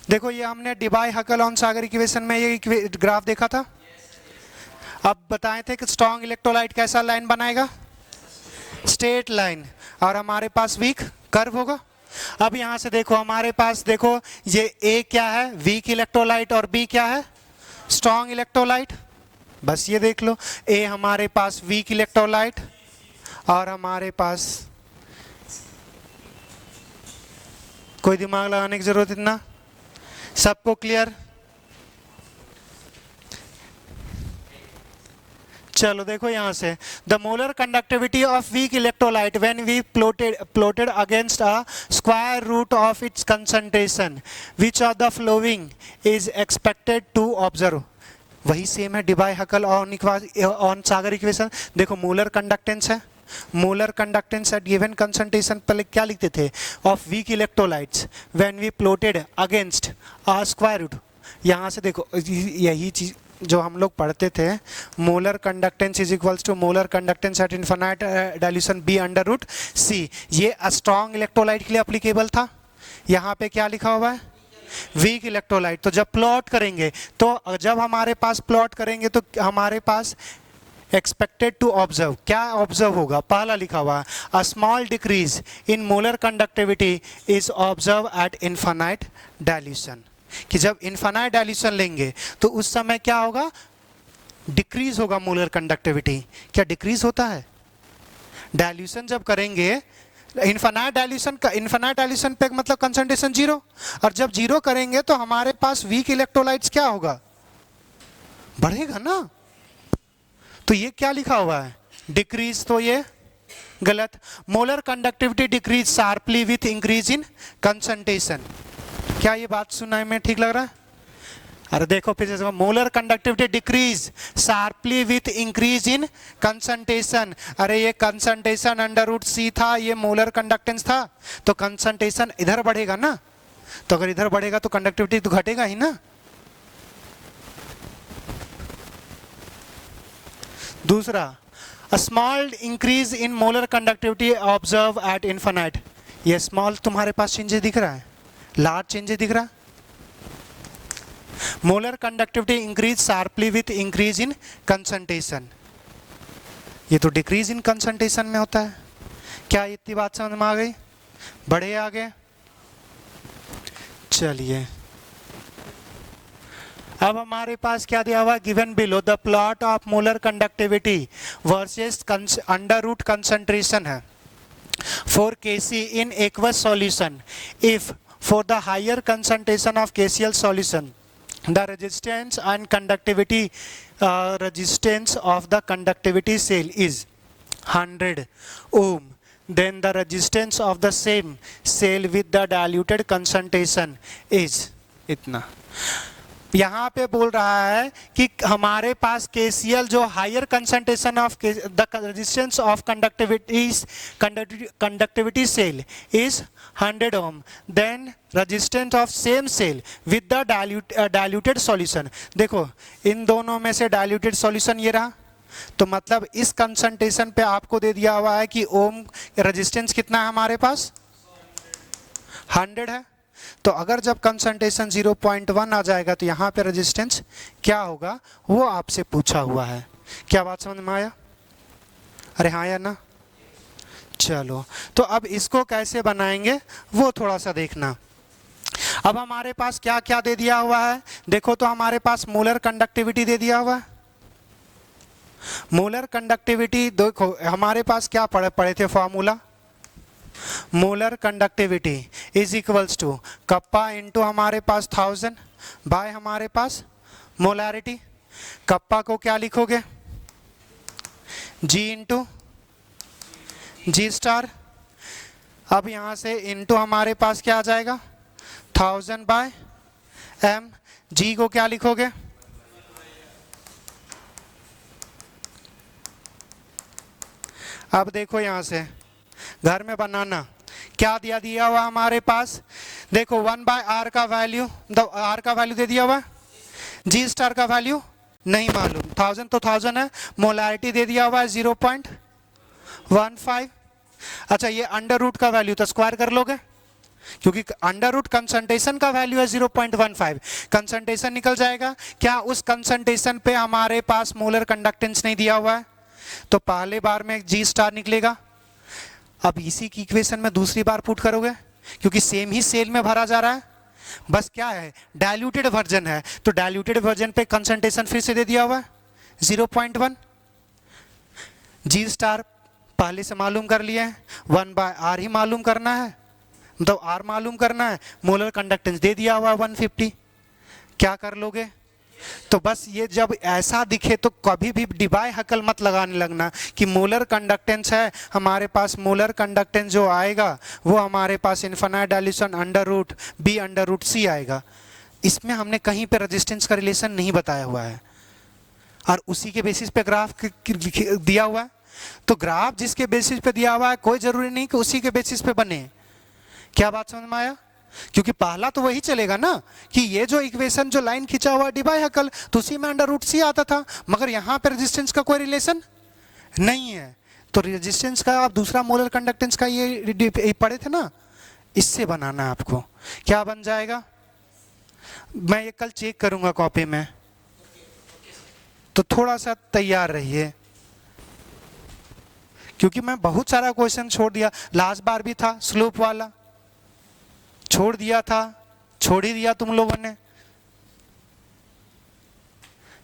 देखो ये हमने डिबाई-हकल-ऑन-सागर इक्वेशन में ये ग्राफ देखा था। अब बताए थे कि स्ट्रॉन्ग इलेक्ट्रोलाइट कैसा लाइन बनाएगा, स्ट्रेट लाइन, और हमारे पास वीक कर्व होगा। अब यहाँ से देखो हमारे पास, देखो ये A क्या है, वीक इलेक्ट्रोलाइट, और B क्या है, स्ट्रॉन्ग इलेक्ट्रोलाइट। बस ये देख लो, A हमारे पास वीक इलेक्ट्रोलाइट और हमारे पास, कोई दिमाग लगाने की जरूरत इतना, सबको क्लियर। चलो देखो यहाँ से, the molar conductivity of weak electrolyte when we plotted against a square root of its concentration, which of the following is expected to observe. वही सेम है डिबाई-हकल-ऑन-सागर इक्वेशन। देखो मोलर कंडक्टेंस है, molar conductance at given concentration, पहले क्या लिखते थे, of weak electrolytes when we plotted against a square root. यहाँ से देखो यही चीज जो हम लोग पढ़ते थे, molar conductance is equals to molar conductance at infinite dilution B/√C। ये स्ट्रॉन्ग इलेक्ट्रोलाइट के लिए अप्लीकेबल था। यहाँ पे क्या लिखा हुआ है, वीक इलेक्ट्रोलाइट। तो जब प्लॉट करेंगे, तो जब हमारे पास प्लॉट करेंगे तो हमारे पास एक्सपेक्टेड टू ऑब्जर्व, क्या ऑब्जर्व होगा, पहला लिखा हुआ है, a small decrease in molar conductivity is observe eight infinite dilution. कि जब इनफाइनाइट डाइल्यूशन लेंगे तो उस समय क्या होगा, डिक्रीज होगा मोलर कंडक्टिविटी। क्या डिक्रीज होता है? डाइल्यूशन जब करेंगे इनफाइनाइट डाइल्यूशन पे मतलब कंसंट्रेशन जीरो, और जब जीरो करेंगे तो हमारे पास वीक इलेक्ट्रोलाइट्स क्या होगा, बढ़ेगा ना। तो ये क्या लिखा हुआ है, डिक्रीज, तो ये गलत। Molar conductivity decrease sharply with increase in concentration. क्या ये बात सुनने में ठीक लग रहा है? अरे देखो फिर से, molar conductivity decrease sharply with increase in concentration. अरे ये कंसंट्रेशन अंडर रूट सी था, ये मोलर कंडक्टेंस था, तो कंसंट्रेशन इधर बढ़ेगा ना। तो अगर इधर बढ़ेगा तो कंडक्टिविटी तो घटेगा ही ना। दूसरा, a small increase in molar conductivity observe eight infinite. ये स्मॉल तुम्हारे पास चेंजेस दिख रहा है, लार्ज चेंजेस दिख रहा है। Molar conductivity increase sharply with increase in concentration, ये तो डिक्रीज इन कंसंट्रेशन में होता है। क्या इतनी बात समझ में आ गई? बढ़े आगे, चलिए अब हमारे पास क्या दिया हुआ, given below the plot of molar conductivity versus under root concentration है for KC in aqueous solution. If for the higher concentration of KCl solution the resistance and conductivity resistance of the conductivity cell is 100 ohm, then the resistance of the same cell with the diluted concentration is इतना। यहाँ पे बोल रहा है कि हमारे पास KCl जो higher concentration of the resistance of conductivity cell is 100 ohm, then resistance of same cell with the diluted solution. देखो इन दोनों में से डाइल्यूटेड सॉल्यूशन ये रहा, तो मतलब इस कंसंट्रेशन पे आपको दे दिया हुआ है कि ओम रेजिस्टेंस कितना है हमारे पास, 100 है। तो अगर जब कंसंट्रेशन 0.1 आ जाएगा तो यहाँ पे रेजिस्टेंस क्या होगा वो आपसे पूछा हुआ है। क्या बात समझ में आया? अरे हाँ या ना? चलो तो अब इसको कैसे बनाएंगे वो थोड़ा सा देखना। अब हमारे पास क्या क्या दे दिया हुआ है, देखो तो हमारे पास मोलर कंडक्टिविटी दे दिया हुआ है। मोलर कंडक्टिविटी देखो हमारे पास क्या पढ़े थे formula, molar conductivity is equals to kappa into हमारे पास 1000 बाय हमारे पास मोलारिटी। कप्पा को क्या लिखोगे, जी इंटू जी स्टार। अब यहाँ से इंटू हमारे पास क्या आ जाएगा 1000 बाय एम। जी को क्या लिखोगे, अब देखो यहाँ से घर में बनाना क्या दिया हुआ हमारे पास, देखो 1/r का वैल्यू, r का वैल्यू दे दिया हुआ, जी स्टार का वैल्यू नहीं मालूम, 1000 तो 1000 है, मोलारिटी दे दिया हुआ है 0.15। अच्छा ये अंडर रूट का वैल्यू तो स्क्वायर कर लोगे, क्योंकि अंडर रूट कंसंट्रेशन का वैल्यू है 0.15, कंसंट्रेशन निकल जाएगा। क्या उस कंसंट्रेशन पे हमारे पास मोलर कंडक्टेंस नहीं दिया हुआ है, तो पहले बार में जी स्टार निकलेगा। अब इसी की इक्वेशन में दूसरी बार पुट करोगे, क्योंकि सेम ही सेल में भरा जा रहा है, बस क्या है डाइल्यूटेड वर्जन है, तो डाइल्यूटेड वर्जन पे कंसंट्रेशन फिर से दे दिया हुआ है 0.1। जी स्टार पहले से मालूम कर लिया है, 1/r ही मालूम करना है, तो r मालूम करना है, मोलर कंडक्टेंस दे दिया हुआ 150। क्या कर लोगे, तो बस ये जब ऐसा दिखे तो कभी भी डिबाई हकल मत लगाने लगना कि मोलर कंडक्टेंस है हमारे पास। मोलर कंडक्टेंस जो आएगा वो हमारे पास infinite dilution under root B under root C आएगा। इसमें हमने कहीं पे रेजिस्टेंस का रिलेशन नहीं बताया हुआ है, और उसी के बेसिस पे ग्राफ दिया हुआ है। तो ग्राफ जिसके बेसिस पे दिया हुआ है कोई जरूरी नहीं कि उसी के बेसिस पे बने। क्या बात समझ में आया? क्योंकि पहला तो वही चलेगा ना कि ये जो इक्वेशन जो लाइन खींचा हुआ डिबाई हकल, तो उसी में अंडर रूट सी आता था, मगर यहाँ पे रेजिस्टेंस का कोई रिलेशन नहीं है। तो रेजिस्टेंस का आप दूसरा मोलर कंडक्टेंस का ये पढ़े थे ना, इससे बनाना है आपको। क्या बन जाएगा, मैं ये कल चेक करूंगा कॉपी में, तो थोड़ा सा तैयार रहिए, क्योंकि मैं बहुत सारा क्वेश्चन छोड़ दिया। लास्ट बार भी था स्लोप वाला, छोड़ दिया था, छोड़ ही दिया तुम लोगों ने।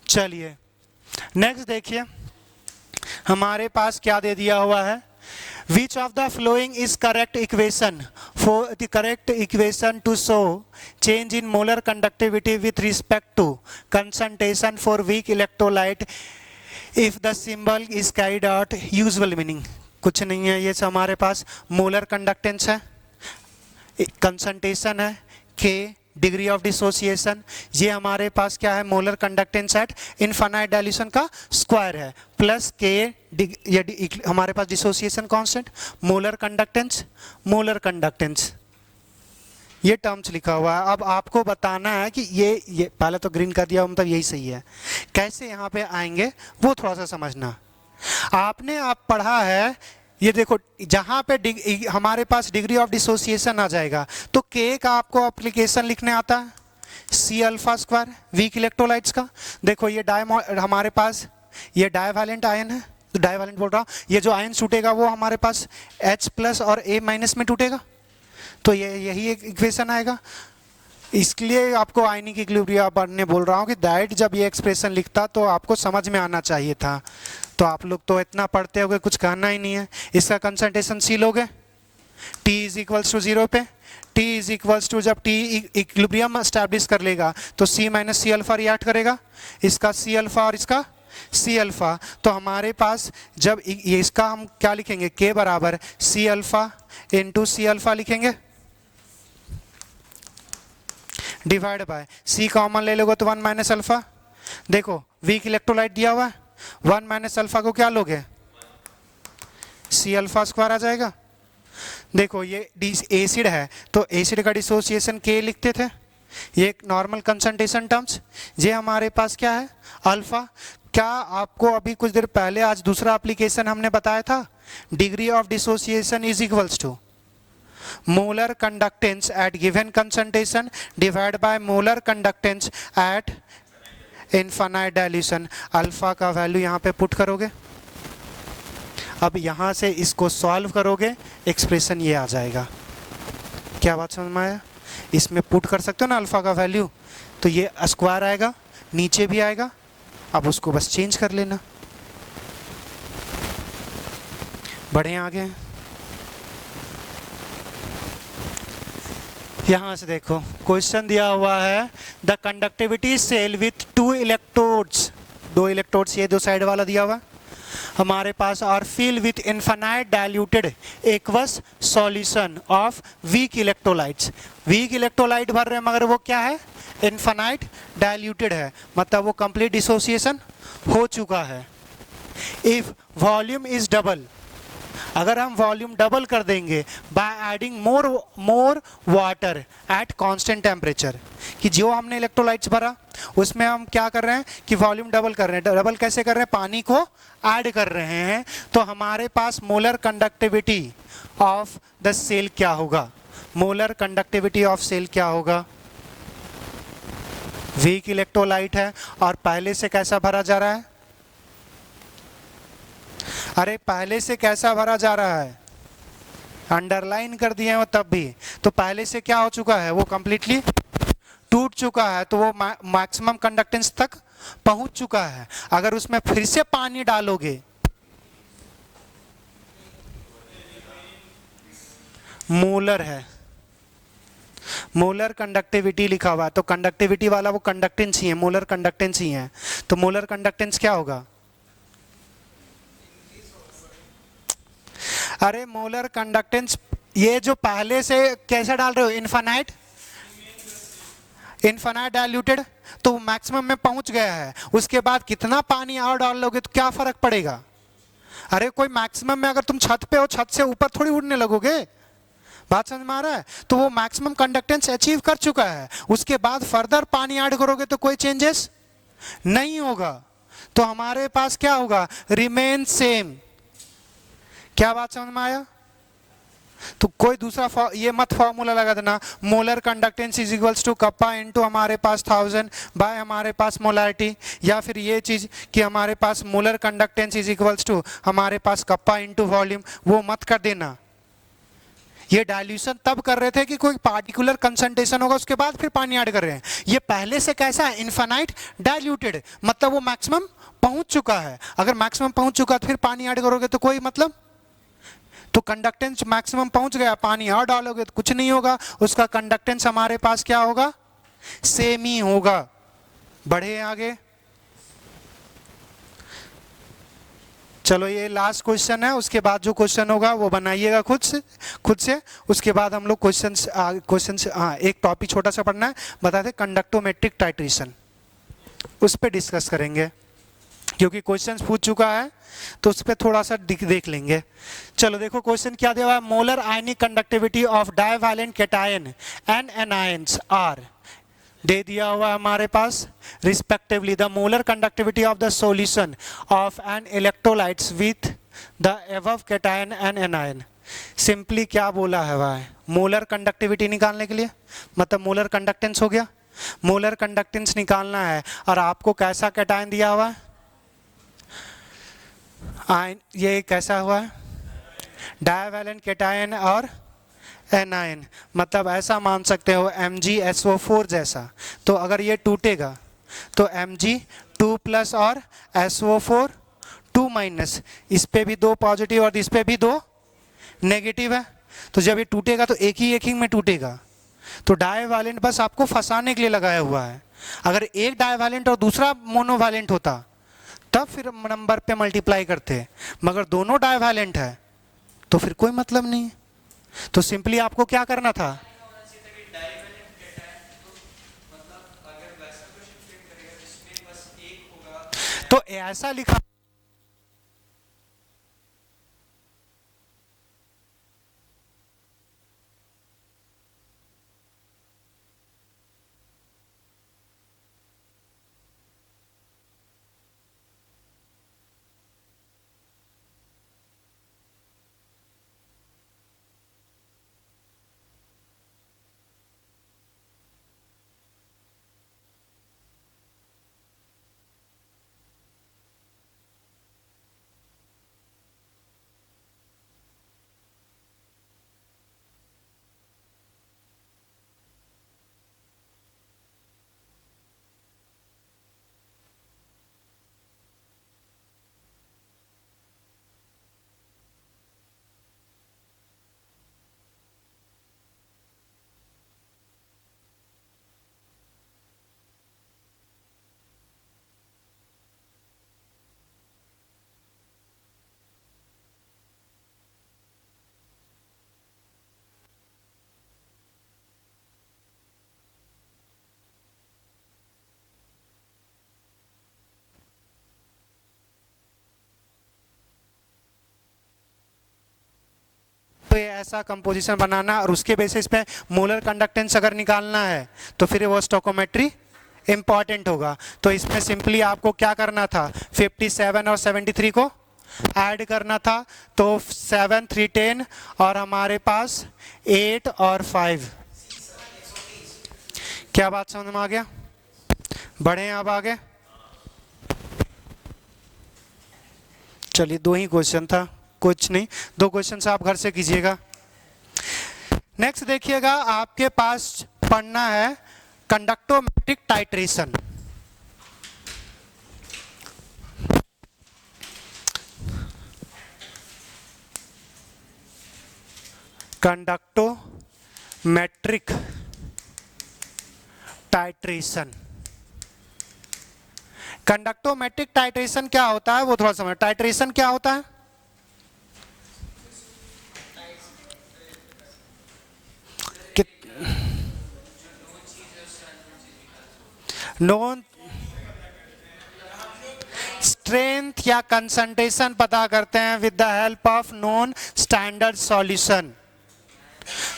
चलिए नेक्स्ट देखिए, हमारे पास क्या दे दिया हुआ है, which of the following is correct equation for the correct equation to show change in molar conductivity with respect to concentration for weak electrolyte if the symbol is carried out usual meaning. कुछ नहीं है, ये हमारे पास molar conductance है, concentration है के, degree of dissociation, ये हमारे पास क्या है, molar conductance at infinite dilution का स्क्वायर है, प्लस के हमारे पास डिसोसिएशन कांस्टेंट, मोलर कंडक्टेंस ये टर्म्स लिखा हुआ है। अब आपको बताना है कि ये पहले तो ग्रीन कर दिया मतलब यही सही है, कैसे यहाँ पे आएंगे वो थोड़ा सा समझना। आपने आप पढ़ा है, ये देखो जहाँ पे हमारे पास डिग्री ऑफ डिसोसिएशन आ जाएगा तो के का आपको एप्लीकेशन लिखने आता है, C alpha square weak electrolytes का। देखो ये हमारे पास ये डाइवैलेंट आयन है, तो डाइवैलेंट बोल रहा हूँ, ये जो आयन छूटेगा वो हमारे पास H+ और A- में टूटेगा, तो यही एक इक्वेशन आएगा। इसलिए आपको आयनिक इक्विलिब्रियम पढ़ने बोल रहा हूँ कि दैट जब ये एक्सप्रेशन लिखता तो आपको समझ में आना चाहिए था, तो आप लोग तो इतना पढ़ते होगे कुछ कहना ही नहीं है। इसका कंसंट्रेशन सी लोगे T = 0 पे, T = जब T इक्विलिब्रियम एस्टैब्लिश कर लेगा तो C - C अल्फा रिएक्ट करेगा, इसका C अल्फा और इसका C अल्फा, तो हमारे पास जब ये इसका हम क्या लिखेंगे, K बराबर C alpha into C alpha लिखेंगे, डिवाइड बाय C कॉमन ले लोगे तो 1 - अल्फा। देखो वीक इलेक्ट्रोलाइट दिया हुआ है, 1 - अल्फा को क्या लोगे, C अल्फा स्क्वायर आ जाएगा। देखो ये एसिड है तो एसिड का डिसोसिएशन K लिखते थे, ये एक नॉर्मल कंसंट्रेशन टर्म्स, ये हमारे पास क्या है अल्फा। क्या आपको अभी कुछ देर पहले आज दूसरा एप्लीकेशन हमने बताया था, degree of dissociation is equals to molar conductance at given concentration divide by molar conductance at infinite dilution. Alpha का वैल्यू यहाँ पे पुट करोगे, अब यहाँ से इसको सॉल्व करोगे, एक्सप्रेशन ये आ जाएगा। क्या बात समझ में आया, इसमें पुट कर सकते हो ना अल्फा का वैल्यू, तो ये स्क्वायर आएगा, नीचे भी आएगा, अब उसको बस चेंज कर लेना। बढ़े आगे, यहाँ से देखो क्वेश्चन दिया हुआ है, the conductivity cell with 2 electrodes, 2 electrodes ये दो साइड वाला दिया हुआ हमारे पास, और fill with infinite diluted aqueous solution of weak electrolytes. Weak electrolyte भर रहे हैं मगर वो क्या है, इनफाइनाइट डाइल्यूटेड है, मतलब वो कंप्लीट डिसोसिएशन हो चुका है। इफ वॉल्यूम इज डबल, अगर हम वॉल्यूम डबल कर देंगे by adding more water at constant temperature, कि जो हमने इलेक्ट्रोलाइट्स भरा उसमें हम क्या कर रहे हैं कि वॉल्यूम डबल कर रहे हैं। डबल कैसे कर रहे हैं, पानी को ऐड कर रहे हैं, तो हमारे पास molar conductivity of the cell क्या होगा, मोलर कंडक्टिविटी ऑफ सेल क्या होगा, वीक इलेक्ट्रोलाइट है और पहले से कैसा भरा जा रहा है, अरे पहले से कैसा भरा जा रहा है, अंडरलाइन कर दिए हैं तब भी, तो पहले से क्या हो चुका है, वो कंप्लीटली टूट चुका है, तो वो मैक्सिमम कंडक्टेंस तक पहुंच चुका है। अगर उसमें फिर से पानी डालोगे, मोलर है, मोलर कंडक्टिविटी लिखा हुआ है, तो कंडक्टिविटी वाला वो कंडक्टेंस ही है, मोलर कंडक्टेंस ही है, तो मोलर कंडक्टेंस क्या होगा, अरे मोलर कंडक्टेंस ये जो पहले से कैसे डाल रहे हो, इनफाइनाइट डाइल्यूटेड, तो मैक्सिमम में पहुंच गया है, उसके बाद कितना पानी और डाल लोगे तो क्या फर्क पड़ेगा। अरे कोई मैक्सिमम में अगर तुम छत पे हो, छत से ऊपर थोड़ी उड़ने लगोगे, बात समझ में आ रहा है, तो वो मैक्सिमम कंडक्टेंस अचीव कर चुका है, उसके बाद फर्दर पानी ऐड करोगे तो कोई चेंजेस नहीं होगा, तो हमारे पास क्या होगा, रिमेन सेम। क्या बात समझ में आया, तो कोई दूसरा ये मत फॉर्मूला लगा देना, molar conductance is equals to kappa into हमारे पास 1000 बाय हमारे पास मोलारिटी, या फिर ये चीज कि हमारे पास molar conductance is equals to हमारे पास कप्पा इनटू वॉल्यूम, वो मत कर देना। ये डाइल्यूशन तब कर रहे थे कि कोई पार्टिकुलर कंसंट्रेशन होगा उसके बाद फिर पानी ऐड कर रहे हैं। ये पहले से कैसा है, इनफाइनाइट डाइल्यूटेड, मतलब वो मैक्सिमम पहुंच चुका है। अगर मैक्सिमम पहुंच चुका तो फिर पानी ऐड करोगे तो कोई मतलब, तो कंडक्टेंस मैक्सिमम पहुंच गया, पानी और डालोगे तो कुछ नहीं होगा, उसका कंडक्टेंस हमारे पास क्या होगा, सेम ही होगा। बढ़े आगे, चलो ये लास्ट क्वेश्चन है, उसके बाद जो क्वेश्चन होगा वो बनाइएगा खुद से। उसके बाद हम लोग क्वेश्चन हाँ एक टॉपिक छोटा सा पढ़ना है, बताते कंडक्टोमेट्रिक टाइट्रेशन, उस पर डिस्कस करेंगे क्योंकि क्वेश्चन पूछ चुका है तो उस पर थोड़ा सा देख लेंगे। चलो देखो क्वेश्चन क्या दिया हुआ है, molar ionic conductivity of divalent cation and anions are, दे दिया हुआ हमारे पास respectively the molar conductivity of the solution of an electrolytes with the above cation and anion. Simply क्या बोला है भाई, मोलर कंडक्टिविटी निकालने के लिए, मतलब मोलर कंडक्टेंस हो गया, मोलर कंडक्टेंस निकालना है और आपको कैसा कैटायन दिया हुआ है, ये कैसा हुआ है, डाइवैलेंट कैटायन और एनायन, मतलब ऐसा मान सकते हो MgSO4 जैसा। तो अगर ये टूटेगा तो Mg 2+ और SO4 2-, इस पे भी 2 पॉजिटिव और इस पे भी 2 नेगेटिव है। तो जब ये टूटेगा तो एक ही में टूटेगा। तो डाइवैलेंट बस आपको फंसाने के लिए लगाया हुआ है। अगर एक डाइवैलेंट और दूसरा मोनोवैलेंट होता तब फिर नंबर पे मल्टीप्लाई करते, मगर दोनों डाइवैलेंट है तो फिर कोई मतलब नहीं। तो सिंपली आपको क्या करना था, तो ऐसा लिखा तो ये ऐसा कंपोजिशन बनाना और उसके बेसिस पे मोलर कंडक्टेंस अगर निकालना है तो फिर वो स्टोइकोमेट्री इंपॉर्टेंट होगा। तो इसमें सिंपली आपको क्या करना था, 57 और 73 को ऐड करना था, तो 7 3 10 और हमारे पास 8 और 5। क्या बात समझ में आ गया? बढ़े अब आगे। चलिए 2 ही क्वेश्चन था, कुछ नहीं, 2 क्वेश्चन आप घर से कीजिएगा। नेक्स्ट देखिएगा, आपके पास पढ़ना है conductometric titration. Conductometric titration, conductometric titration क्या होता है वो थोड़ा समझ। टाइट्रेशन क्या होता है? नोन स्ट्रेंथ या कंसंट्रेशन पता करते हैं with the help of known standard solution.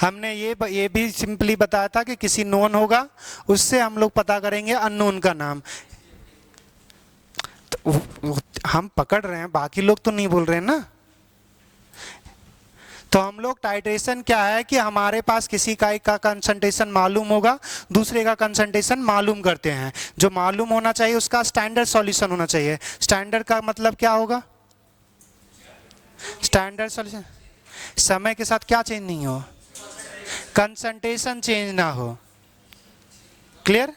हमने ये भी सिंपली बताया था कि किसी नोन होगा उससे हम लोग पता करेंगे अननोन का नाम। तो हम पकड़ रहे हैं, बाकी लोग तो नहीं बोल रहे हैं ना। तो हम लोग टाइट्रेशन क्या है कि हमारे पास किसी का एक का कंसंट्रेशन मालूम होगा, दूसरे का कंसंट्रेशन मालूम करते हैं। जो मालूम होना चाहिए उसका स्टैंडर्ड सॉल्यूशन होना चाहिए। स्टैंडर्ड का मतलब क्या होगा? स्टैंडर्ड सॉल्यूशन समय के साथ क्या चेंज नहीं हो, कंसंट्रेशन चेंज ना हो। क्लियर?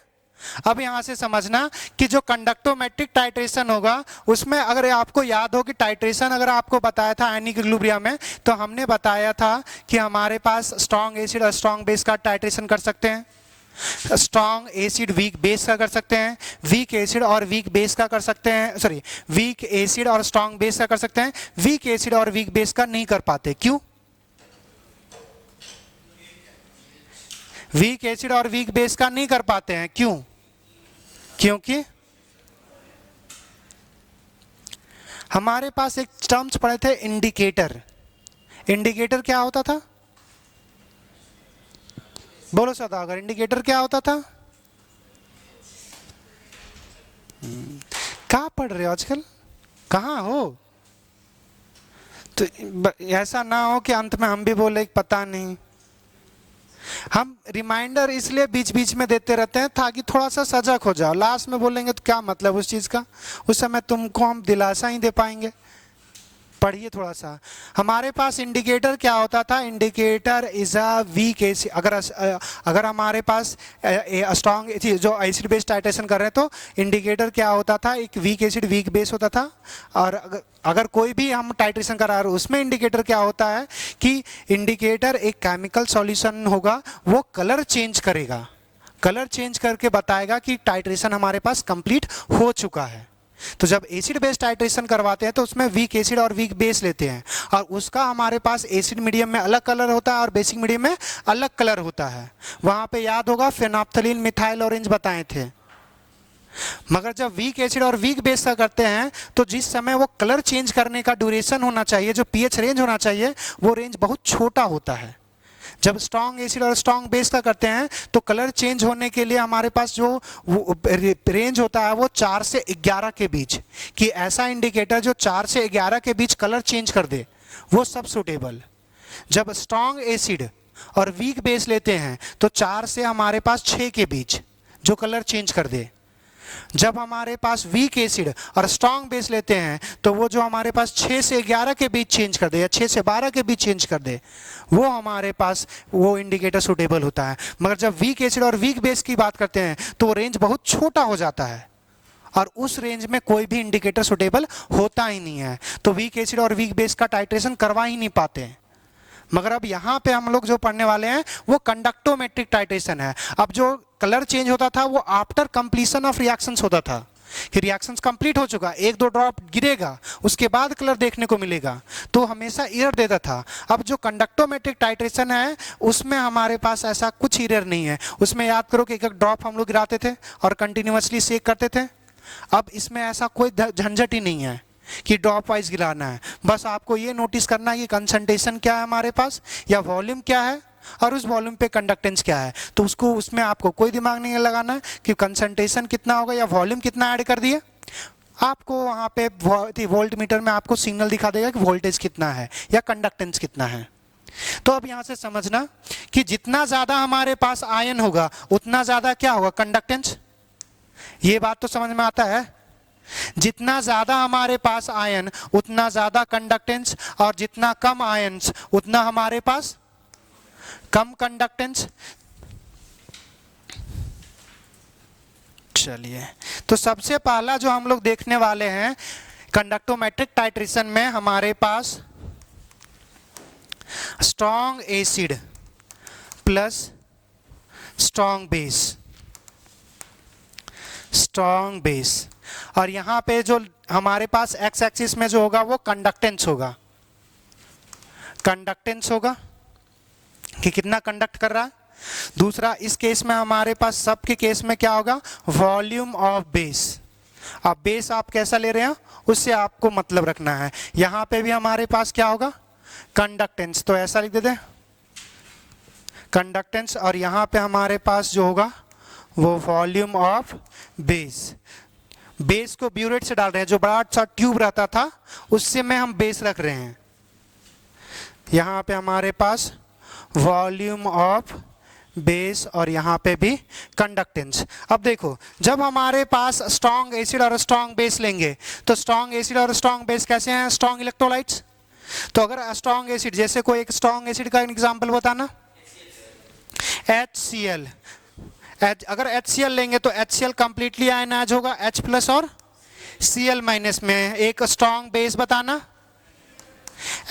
अब यहां से समझना कि जो कंडक्टोमेट्रिक टाइट्रेशन होगा उसमें अगर आपको याद हो कि टाइट्रेशन अगर आपको बताया था आयनिक इक्विलिब्रियम में, तो हमने बताया था कि हमारे पास स्ट्रॉन्ग एसिड और स्ट्रॉन्ग बेस का टाइट्रेशन कर सकते हैं, स्ट्रॉन्ग एसिड वीक बेस का कर सकते हैं, वीक एसिड और वीक बेस का कर सकते हैं, सॉरी वीक एसिड और स्ट्रॉन्ग बेस का कर सकते हैं, वीक एसिड और वीक बेस का नहीं कर पाते। क्यों? वीक एसिड और वीक बेस का नहीं कर पाते हैं, क्यों? क्योंकि हमारे पास एक टर्म्स पढ़े थे इंडिकेटर। इंडिकेटर क्या होता था? बोलो सदागर, इंडिकेटर क्या होता था? कहाँ पढ़ रहे हो आजकल, कहाँ हो? तो ऐसा ना हो कि अंत में हम भी बोले पता नहीं। हम रिमाइंडर इसलिए बीच बीच में देते रहते हैं ताकि थोड़ा सा सजग हो जाओ। लास्ट में बोलेंगे तो क्या मतलब उस चीज़ का, उस समय तुमको हम दिलासा ही दे पाएंगे। पढ़िए थोड़ा सा। हमारे पास इंडिकेटर क्या होता था? Indicator is a weak acid. अगर हमारे पास स्ट्रॉन्ग जो एसिड बेस टाइट्रेशन कर रहे हैं तो इंडिकेटर क्या होता था? एक वीक एसिड वीक बेस होता था। और अगर कोई भी हम टाइट्रेशन करा रहे हैं उसमें इंडिकेटर क्या होता है कि इंडिकेटर एक केमिकल सॉल्यूशन होगा, वो कलर चेंज करेगा, कलर चेंज करके बताएगा कि टाइट्रेशन हमारे पास कंप्लीट हो चुका है। तो जब एसिड बेस टाइट्रेशन करवाते हैं तो उसमें वीक एसिड और वीक बेस लेते हैं और उसका हमारे पास एसिड मीडियम में अलग कलर होता है और बेसिक मीडियम में अलग कलर होता है। वहां पे याद होगा फेनोल्फथालीन मिथाइल ऑरेंज बताए थे। मगर जब वीक एसिड और वीक बेस का करते हैं तो जिस समय वो कलर चेंज करने का ड्यूरेशन होना चाहिए, जो पीएच रेंज होना चाहिए, वो रेंज बहुत छोटा होता है। जब स्ट्रॉन्ग एसिड और स्ट्रॉन्ग बेस का करते हैं तो कलर चेंज होने के लिए हमारे पास जो रेंज होता है वो 4 से 11 के बीच, कि ऐसा इंडिकेटर जो 4 से 11 के बीच कलर चेंज कर दे, वो सब सूटेबल। जब स्ट्रॉन्ग एसिड और वीक बेस लेते हैं तो 4 से हमारे पास 6 के बीच जो कलर चेंज कर दे। जब हमारे पास वीक एसिड और स्ट्रॉन्ग बेस लेते हैं तो वो जो हमारे पास 6 से 11 के बीच चेंज कर दे या 6 से 12 के बीच चेंज कर दे, वो हमारे पास वो इंडिकेटर सूटेबल होता है। मगर जब वीक एसिड और वीक बेस की बात करते हैं तो वो रेंज बहुत छोटा हो जाता है और उस रेंज में कोई भी इंडिकेटर सूटेबल होता ही नहीं है, तो वीक एसिड और वीक बेस का टाइट्रेशन करवा ही नहीं पाते हैं। मगर अब यहाँ पे हम लोग जो पढ़ने वाले हैं वो कंडक्टोमेट्रिक टाइट्रेशन है। अब जो कलर चेंज होता था वो आफ्टर कंप्लीशन ऑफ रिएक्शंस होता था, कि रिएक्शंस कंप्लीट हो चुका, 1-2 ड्रॉप गिरेगा उसके बाद कलर देखने को मिलेगा, तो हमेशा एरर देता था। अब जो कंडक्टोमेट्रिक टाइट्रेशन है उसमें हमारे पास ऐसा कुछ एरर नहीं है। उसमें याद करो कि एक ड्रॉप हम लोग गिराते थे और कंटिन्यूअसली सेक करते थे। अब इसमें ऐसा कोई झंझट ही नहीं है कि ड्रॉप वाइज गिराना है। बस आपको ये नोटिस करना है कि कंसंट्रेशन क्या है हमारे पास या वॉल्यूम क्या है और उस वॉल्यूम पे कंडक्टेंस क्या है, तो उसको उसमें आपको कोई दिमाग नहीं लगाना है कि कंसंट्रेशन कितना होगा या वॉल्यूम कितना ऐड कर दिए। आपको वहाँ पे वोल्ट मीटर में आपको सिग्नल दिखा देगा कि वोल्टेज कितना है या कंडक्टेंस कितना है। तो अब यहाँ से समझना कि जितना ज़्यादा हमारे पास आयन होगा उतना ज़्यादा क्या होगा? कंडक्टेंस। ये बात तो समझ में आता है? जितना ज्यादा हमारे पास आयन उतना ज्यादा कंडक्टेंस और जितना कम आयन्स उतना हमारे पास कम कंडक्टेंस। चलिए, तो सबसे पहला जो हम लोग देखने वाले हैं कंडक्टोमेट्रिक टाइट्रेशन में हमारे पास strong acid plus strong base, strong base. और यहाँ पे जो हमारे पास एक्स एक्सिस में जो होगा वो कंडक्टेंस होगा, कंडक्टेंस होगा कि कितना कंडक्ट कर रहा है। दूसरा इस केस में हमारे पास सब के केस में क्या होगा? Volume of base. अब बेस आप कैसा ले रहे हैं उससे आपको मतलब रखना है। यहाँ पे भी हमारे पास क्या होगा? कंडक्टेंस। तो ऐसा लिख देते कंडक्टेंस, और यहाँ पे हमारे पास जो होगा वो वॉल्यूम ऑफ बेस। बेस को ब्यूरेट से डाल रहे हैं, जो बड़ा सा ट्यूब रहता था उससे में हम बेस रख रहे हैं। यहाँ पे हमारे पास वॉल्यूम ऑफ बेस और यहाँ पे भी कंडक्टेंस। अब देखो, जब हमारे पास स्ट्रॉन्ग एसिड और स्ट्रॉन्ग बेस लेंगे तो स्ट्रॉन्ग एसिड और स्ट्रॉन्ग बेस कैसे हैं? Strong electrolytes. तो अगर स्ट्रॉन्ग एसिड, जैसे कोई एक स्ट्रॉन्ग एसिड का एग्जांपल बताना। HCl, अगर HCl लेंगे तो HCl कंप्लीटली आयनाइज होगा H प्लस और Cl माइनस में। एक स्ट्रॉन्ग बेस बताना,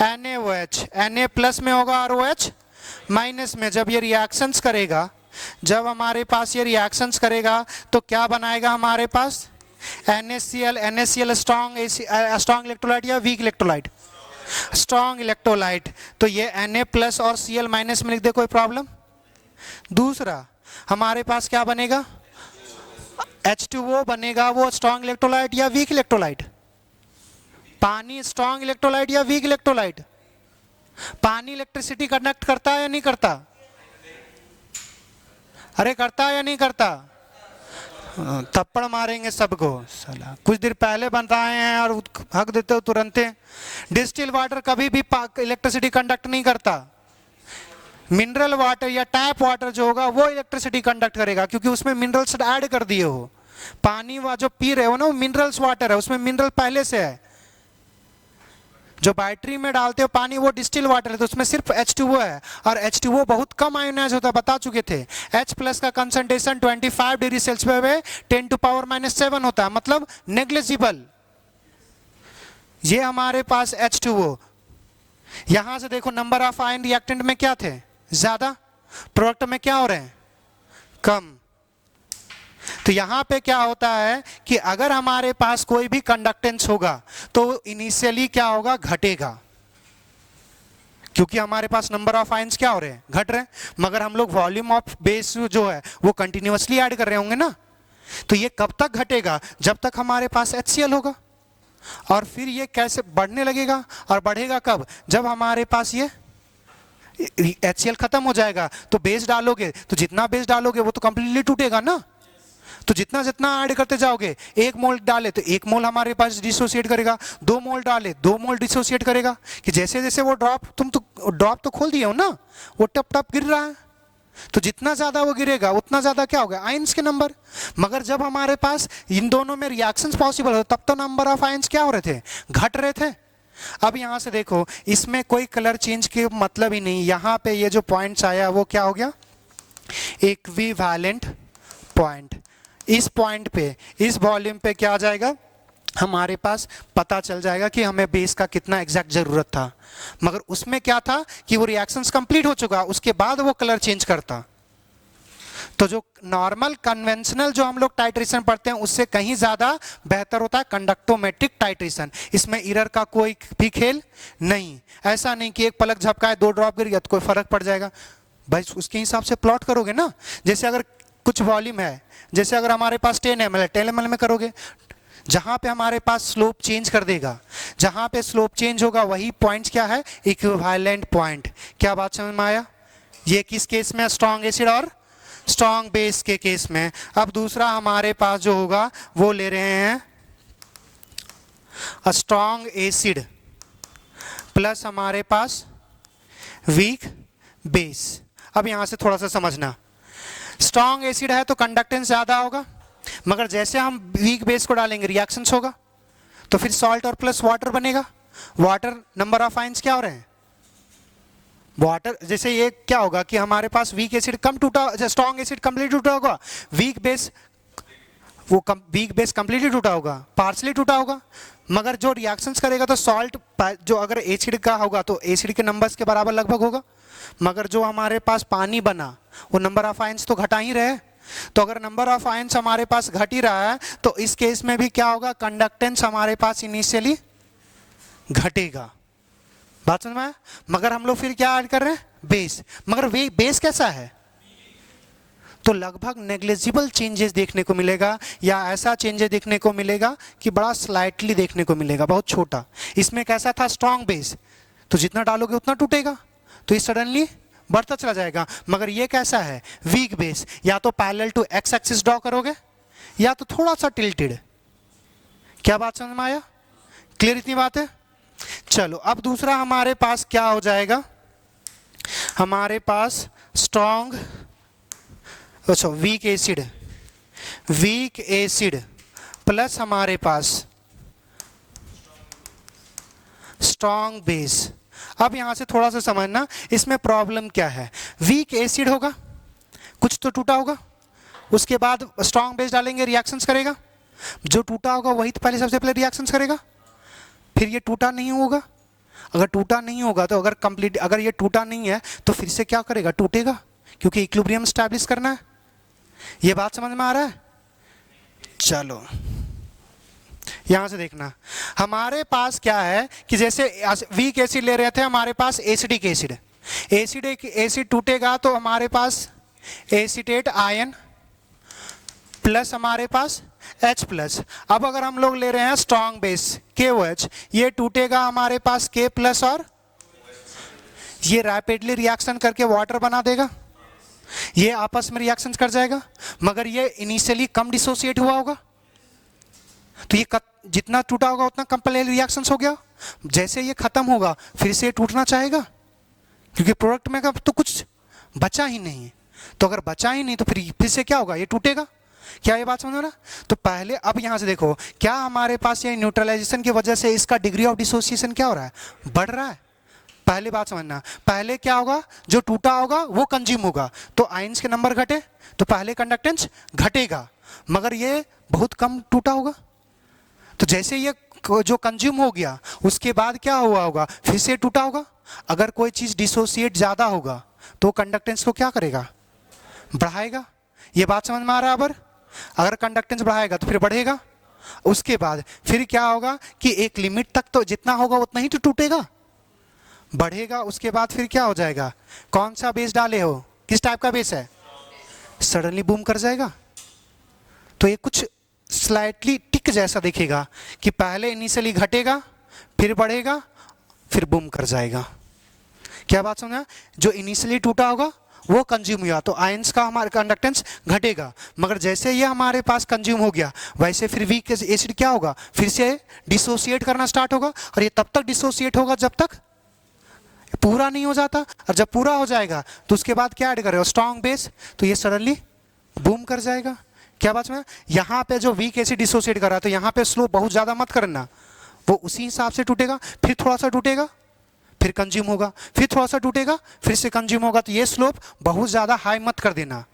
NaOH, Na प्लस में होगा और OH माइनस में। जब ये रिएक्शंस करेगा, जब हमारे पास ये रिएक्शंस करेगा तो क्या बनाएगा हमारे पास? NaCl, NaCl स्ट्रॉन्ग इलेक्ट्रोलाइट या वीक इलेक्ट्रोलाइट? Strong electrolyte. तो ये Na प्लस और Cl माइनस में लिख दे, कोई प्रॉब्लम? दूसरा हमारे पास क्या बनेगा? H2O बनेगा। वो स्ट्रॉन्ग इलेक्ट्रोलाइट या वीक इलेक्ट्रोलाइट? पानी स्ट्रॉन्ग इलेक्ट्रोलाइट या वीक इलेक्ट्रोलाइट? पानी इलेक्ट्रिसिटी कंडक्ट करता है या नहीं करता? अरे करता है या नहीं करता? थप्पड़ मारेंगे सबको साला। कुछ देर पहले बताए हैं और हक देते हो तुरंत। डिस्टिल वाटर कभी भी इलेक्ट्रिसिटी कंडक्ट नहीं करता। मिनरल वाटर या टैप वाटर जो होगा वो इलेक्ट्रिसिटी कंडक्ट करेगा, क्योंकि उसमें मिनरल्स ऐड कर दिए हो। पानी जो पी रहे हो ना, वो मिनरल्स वाटर है, उसमें मिनरल पहले से है। जो बैटरी में डालते हो पानी वो डिस्टिल वाटर है, तो उसमें सिर्फ H2O है, और H2O बहुत कम आयोनाइज होता है, बता चुके थे। H प्लस का कंसंट्रेशन 25 डिग्री सेल्सियस पे 10⁻⁷ होता है, मतलब नेग्लिजिबल। ये हमारे पास H2O। यहां से देखो नंबर ऑफ आयन रिएक्टेंट में क्या थे? ज्यादा। प्रोडक्ट में क्या हो रहे हैं? कम। तो यहां पे क्या होता है कि अगर हमारे पास कोई भी कंडक्टेंस होगा तो इनिशियली क्या होगा? घटेगा, क्योंकि हमारे पास नंबर ऑफ आयंस क्या हो रहे हैं? घट रहे हैं। मगर हम लोग वॉल्यूम ऑफ बेस जो है वो कंटिन्यूअसली ऐड कर रहे होंगे ना। तो ये कब तक घटेगा? जब तक हमारे पास HCl होगा। और फिर ये कैसे बढ़ने लगेगा? और बढ़ेगा कब? जब हमारे पास ये HCl खत्म हो जाएगा। तो बेस डालोगे, तो जितना बेस डालोगे वो तो कंप्लीटली टूटेगा ना। तो जितना जितना ऐड करते जाओगे, 1 मोल डाले तो 1 मोल हमारे पास डिसोसिएट करेगा, 2 मोल डाले 2 मोल डिसोसिएट करेगा। कि जैसे जैसे वो ड्रॉप, तुम तो ड्रॉप तो खोल दिए हो ना, वो टप टप गिर रहा है। तो जितना ज्यादा वो गिरेगा उतना ज्यादा क्या होगा? आयंस के नंबर। मगर जब हमारे पास इन दोनों में रिएक्शंस पॉसिबल हो, तब तो नंबर ऑफ आयंस क्या हो रहे थे? घट रहे थे। अब यहां से देखो, इसमें कोई कलर चेंज के मतलब ही नहीं। यहां पे ये जो पॉइंट्स आया वो क्या हो गया? Equivalent point. इस पॉइंट पे, इस वॉल्यूम पे क्या आ जाएगा? हमारे पास पता चल जाएगा कि हमें बेस का कितना एग्जैक्ट जरूरत था। मगर उसमें क्या था कि वो रिएक्शंस कंप्लीट हो चुका, उसके बाद वो कलर चेंज करता। तो जो नॉर्मल कन्वेंशनल जो हम लोग टाइट्रेशन पढ़ते हैं उससे कहीं ज्यादा बेहतर होता है कंडक्टोमेट्रिक टाइट्रेशन। इसमें एरर का कोई भी खेल नहीं। ऐसा नहीं कि एक पलक झपकाए 2 ड्रॉप गिर गया तो कोई फर्क पड़ जाएगा। भाई उसके हिसाब से प्लॉट करोगे ना। जैसे अगर कुछ वॉल्यूम है, जैसे अगर हमारे पास 10 ml है, 10 ml में करोगे, जहां पे हमारे पास स्लोप चेंज कर देगा, जहां पे स्लोप चेंज होगा वही पॉइंट्स क्या है? Equivalent point. क्या बात समझ में आया? ये किस केस में? स्ट्रॉन्ग एसिड और स्ट्रॉन्ग बेस के केस में। अब दूसरा हमारे पास जो होगा वो ले रहे हैं स्ट्रॉन्ग एसिड प्लस हमारे पास वीक बेस। अब यहां से थोड़ा सा समझना, स्ट्रॉन्ग एसिड है तो कंडक्टेंस ज्यादा होगा, मगर जैसे हम वीक बेस को डालेंगे रिएक्शंस होगा, तो फिर सॉल्ट और प्लस वाटर बनेगा। वाटर नंबर ऑफ आयंस क्या हो रहे हैं? वाटर। जैसे ये क्या होगा कि हमारे पास वीक एसिड कम टूटा, स्ट्रॉन्ग एसिड कंप्लीट टूटा होगा, weak base weak base completely टूटा होगा, पार्शली टूटा होगा। मगर जो रिएक्शंस करेगा तो सॉल्ट जो अगर एसिड का होगा तो एसिड के नंबर्स के बराबर लगभग होगा। मगर जो हमारे पास पानी बना वो नंबर ऑफ आयंस तो घटा ही रहे। तो अगर नंबर ऑफ आयंस हमारे पास घट ही रहा है तो इस केस में भी क्या होगा? कंडक्टेंस हमारे पास इनिशियली घटेगा। बात समझ में आया? मगर हम लोग फिर क्या ऐड कर रहे हैं? बेस। मगर वे बेस कैसा है? तो लगभग नेग्लिजिबल चेंजेस देखने को मिलेगा, या ऐसा चेंजेस देखने को मिलेगा कि बड़ा स्लाइटली देखने को मिलेगा, बहुत छोटा। इसमें कैसा था? स्ट्रॉन्ग बेस, तो जितना डालोगे उतना टूटेगा, तो ये सडनली बढ़ता चला जाएगा। मगर ये कैसा है? वीक बेस, या तो parallel to X axis draw करोगे या तो थोड़ा सा टिल्टेड। क्या बात समझ में आया? क्लियर इतनी बात है? चलो अब दूसरा हमारे पास क्या हो जाएगा? हमारे पास स्ट्रॉन्ग, अच्छा वीक एसिड प्लस हमारे पास स्ट्रॉन्ग बेस। अब यहां से थोड़ा सा समझना इसमें प्रॉब्लम क्या है। वीक एसिड होगा कुछ तो टूटा होगा, उसके बाद स्ट्रॉन्ग बेस डालेंगे, रिएक्शंस करेगा। जो टूटा होगा वही तो पहले सबसे पहले रिएक्शंस करेगा, फिर ये टूटा नहीं होगा। अगर टूटा नहीं होगा तो अगर ये टूटा नहीं है तो फिर से क्या करेगा, टूटेगा, क्योंकि इक्विलिब्रियम स्टैब्लिश करना है। ये बात समझ में आ रहा है? चलो यहां से देखना, हमारे पास क्या है कि जैसे वीक एसिड ले रहे थे, हमारे पास एसिडिक एसिड, एसिड टूटेगा तो हमारे पास एसीटेट आयन प्लस हमारे पास H प्लस। अब अगर हम लोग ले रहे हैं स्ट्रॉन्ग बेस KOH, ये टूटेगा हमारे पास K प्लस, और ये रैपिडली रिएक्शन करके वाटर बना देगा, ये आपस में रिएक्शन कर जाएगा। मगर ये इनिशियली कम डिसोसिएट हुआ होगा, तो ये जितना टूटा होगा उतना कम पहले रिएक्शंस हो गया। जैसे ये खत्म होगा फिर से ये टूटना चाहेगा, क्योंकि प्रोडक्ट में तो कुछ बचा ही नहीं है। तो अगर बचा ही नहीं तो फिर से क्या होगा, ये टूटेगा। क्या ये बात समझ रहा? तो पहले अब यहां से देखो, क्या हमारे पास ये न्यूट्रलाइजेशन की वजह से इसका डिग्री ऑफ डिसोसिएशन क्या हो रहा है, बढ़ रहा है। पहले बात समझना, पहले क्या होगा, जो टूटा होगा वो कंज्यूम होगा, तो आयंस के नंबर घटे तो पहले कंडक्टेंस घटेगा, मगर ये बहुत कम टूटा होगा। तो जैसे ये जो कंज्यूम हो गया उसके बाद क्या हुआ होगा, फिर से टूटा होगा। अगर कोई चीज डिसोसिएट ज्यादा होगा तो कंडक्टेंस को क्या करेगा, बढ़ाएगा। ये बात समझ में आ रहा है? अगर कंडक्टेंस बढ़ाएगा तो फिर बढ़ेगा, उसके बाद फिर क्या होगा कि एक लिमिट तक तो जितना होगा उतना ही तो टूटेगा, बढ़ेगा। उसके बाद फिर क्या हो जाएगा, कौन सा बेस डाले हो, किस टाइप का बेस है, सडनली बूम कर जाएगा। तो ये कुछ स्लाइटली टिक जैसा दिखेगा कि पहले इनिशियली घटेगा, फिर बढ़ेगा, फिर बूम कर जाएगा। क्या बात समझा? जो इनिशियली टूटा होगा वो कंज्यूम हुआ तो आयंस का हमारा कंडक्टेंस घटेगा, मगर जैसे ये हमारे पास कंज्यूम हो गया वैसे फिर वीक एसिड क्या होगा, फिर से डिसोसिएट करना स्टार्ट होगा, और ये तब तक डिसोसिएट होगा जब तक पूरा नहीं हो जाता। और जब पूरा हो जाएगा तो उसके बाद क्या ऐड कर रहे हो, स्ट्रॉन्ग बेस, तो ये सडनली बूम कर जाएगा। क्या बात में? यहाँ पे जो वीक एसिड डिसोसिएट कर रहा है तो यहाँ पे स्लो बहुत ज़्यादा मत करना, वो उसी हिसाब से टूटेगा, फिर थोड़ा सा टूटेगा, फिर कंज्यूम होगा, फिर थोड़ा सा टूटेगा, फिर से कंज्यूम होगा। तो ये स्लोप बहुत ज़्यादा हाई मत कर देना।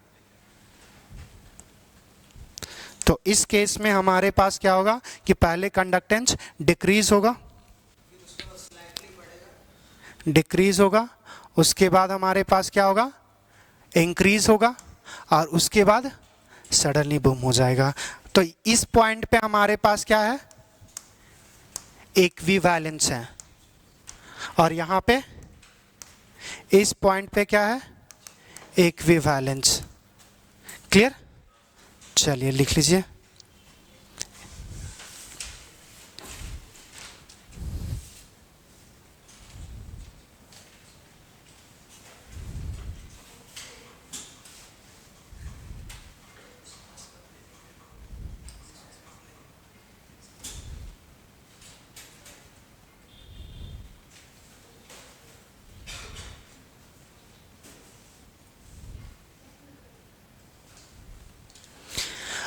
तो इस केस में हमारे पास क्या होगा कि पहले कंडक्टेंस डिक्रीज होगा, उसके बाद हमारे पास क्या होगा, इंक्रीज होगा, और उसके बाद सडनली बूम हो जाएगा। तो इस पॉइंट पे हमारे पास क्या है, इक्विवेलेंस है, और यहां पे इस पॉइंट पे क्या है, इक्विवेलेंस। क्लियर? चलिए लिख लीजिए।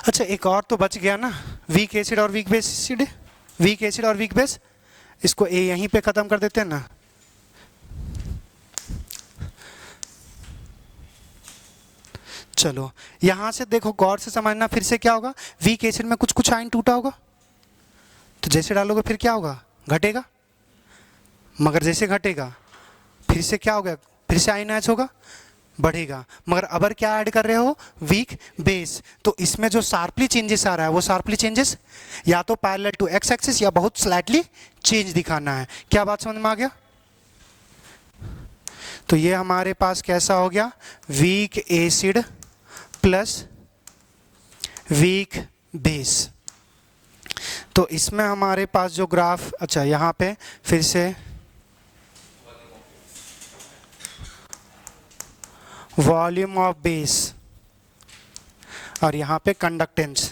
अच्छा, एक और तो बच गया ना, वीक एसिड और weak base acid, weak acid और वीक बेस, इसको ए यहीं पे खत्म कर देते हैं ना। चलो यहां से देखो, गौर से समझना, फिर से क्या होगा, वीक एसिड में कुछ कुछ आयन टूटा होगा, तो जैसे डालोगे फिर क्या होगा, घटेगा, मगर जैसे घटेगा फिर से क्या होगा, फिर से आयन ऐड होगा, बढ़ेगा। मगर अबर क्या ऐड कर रहे हो, वीक बेस, तो इसमें जो शार्पली चेंजेस आ रहा है वो शार्पली चेंजेस या तो पैरेलल टू एक्स एक्सिस या बहुत स्लाइटली चेंज दिखाना है। क्या बात समझ में आ गया? तो ये हमारे पास कैसा हो गया, weak acid plus weak base. तो इसमें हमारे पास जो ग्राफ, अच्छा यहां पे फिर से वॉल्यूम ऑफ बेस, और यहाँ पे कंडक्टेंस,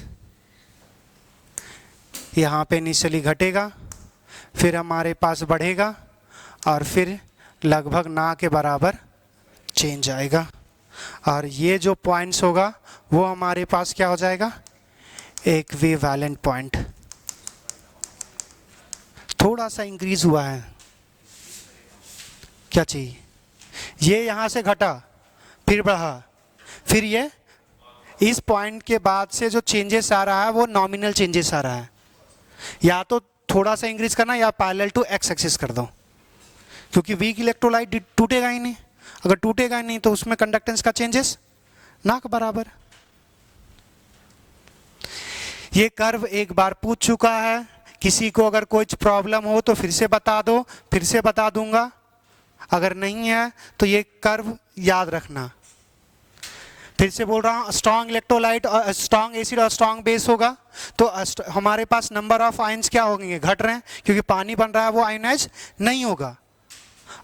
यहाँ पे इनिशियली घटेगा, फिर हमारे पास बढ़ेगा, और फिर लगभग ना के बराबर चेंज आएगा, और ये जो पॉइंट्स होगा वो हमारे पास क्या हो जाएगा, इक्विवेलेंट पॉइंट। थोड़ा सा इंक्रीज हुआ है, क्या चाहिए, ये यहाँ से घटा फिर बढ़ा, फिर ये इस पॉइंट के बाद से जो चेंजेस आ रहा है वो नॉमिनल चेंजेस आ रहा है, या तो थोड़ा सा इंक्रीज करना या पैरेलल टू एक्स एक्सिस कर दो, क्योंकि वीक इलेक्ट्रोलाइट टूटेगा ही नहीं, अगर टूटेगा ही नहीं तो उसमें कंडक्टेंस का चेंजेस ना के बराबर। ये कर्व एक बार पूछ चुका है, किसी को अगर कोई प्रॉब्लम हो तो फिर से बता दो, फिर से बता दूंगा, अगर नहीं है तो ये कर्व याद रखना। फिर से बोल रहा हूँ, स्ट्रॉन्ग इलेक्ट्रोलाइट और स्ट्रॉन्ग एसिड और स्ट्रॉन्ग बेस होगा तो हमारे पास नंबर ऑफ आयंस क्या होंगे, घट रहे हैं, क्योंकि पानी बन रहा है वो आयनाइज नहीं होगा।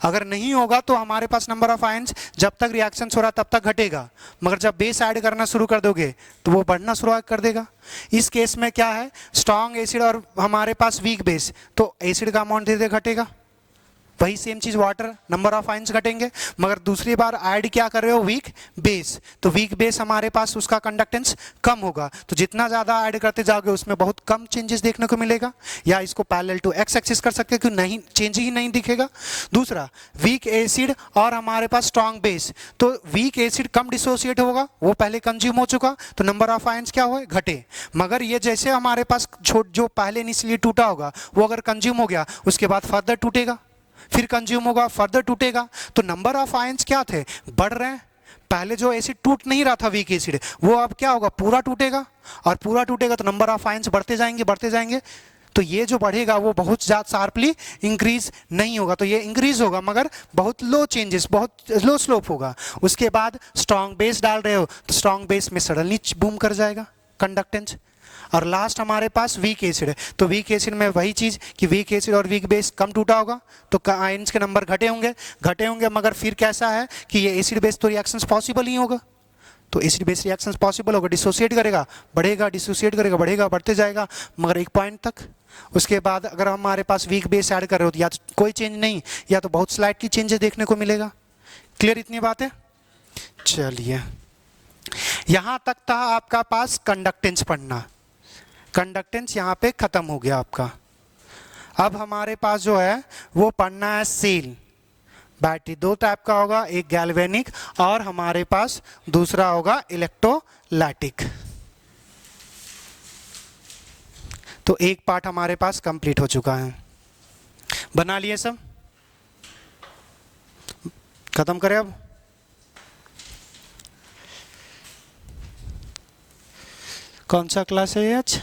अगर नहीं होगा तो हमारे पास नंबर ऑफ आयंस जब तक रिएक्शन हो रहा तब तक घटेगा, मगर जब बेस ऐड करना शुरू कर दोगे तो वो बढ़ना शुरू कर देगा। इस केस में क्या है, स्ट्रॉन्ग एसिड और हमारे पास वीक बेस, तो एसिड का अमाउंट धीरे धीरे घटेगा, वही सेम चीज वाटर, नंबर ऑफ आयंस घटेंगे, मगर दूसरी बार ऐड क्या कर रहे हो, वीक बेस, तो वीक बेस हमारे पास उसका कंडक्टेंस कम होगा, तो जितना ज्यादा ऐड करते जाओगे उसमें बहुत कम चेंजेस देखने को मिलेगा। या इसको पैरेलल टू एक्स एक्सिस कर सकते हैं कि नहीं चेंज ही नहीं दिखेगा। दूसरा, वीक एसिड और हमारे पास स्ट्रॉन्ग बेस, तो वीक एसिड कम डिसोसिएट होगा, वो पहले कंज्यूम हो चुका, तो नंबर ऑफ आयंस क्या हुए, घटे, मगर ये जैसे हमारे पास जो पहले इनिशियली टूटा होगा वो अगर कंज्यूम हो गया उसके बाद फर्दर टूटेगा, फिर कंज्यूम होगा, फर्दर टूटेगा, तो नंबर ऑफ आयंस क्या थे, बढ़ रहे हैं। पहले जो एसिड टूट नहीं रहा था वीक एसिड, वो अब क्या होगा, पूरा टूटेगा, और पूरा टूटेगा तो नंबर ऑफ आयंस बढ़ते जाएंगे, तो ये जो बढ़ेगा वो बहुत ज़्यादा शार्पली इंक्रीज नहीं होगा, तो ये इंक्रीज होगा मगर बहुत लो चेंजेस, बहुत लो स्लोप होगा। उसके बाद स्ट्रॉन्ग बेस डाल रहे हो तो स्ट्रॉन्ग बेस में सडनली बूम कर जाएगा कंडक्टेंस। और लास्ट हमारे पास वीक एसिड है, तो वीक एसिड में वही चीज़ कि वीक एसिड और वीक बेस कम टूटा होगा तो आयंस के नंबर घटे होंगे, मगर फिर कैसा है कि ये एसिड बेस तो रिएक्शंस पॉसिबल ही होगा, तो एसिड बेस रिएक्शंस पॉसिबल होगा, डिसोसिएट करेगा बढ़ेगा, डिसोसिएट करेगा बढ़ेगा, बढ़ते जाएगा मगर एक पॉइंट तक। उसके बाद अगर हमारे पास वीक बेस ऐड कर रहे हो तो या तो कोई चेंज नहीं, या तो बहुत स्लाइटली चेंजेस देखने को मिलेगा। क्लियर इतनी बात है? चलिए, यहाँ तक था आपका पास कंडक्टेंस पढ़ना, कंडक्टेंस यहाँ पे खत्म हो गया आपका। अब हमारे पास जो है वो पढ़ना है सेल। बैटरी दो टाइप का होगा, एक गैल्वेनिक और हमारे पास दूसरा होगा इलेक्ट्रोलाइटिक। तो एक पार्ट हमारे पास कंप्लीट हो चुका है, बना लिए सब, खत्म करें अब। कौन सा क्लास है ये आज?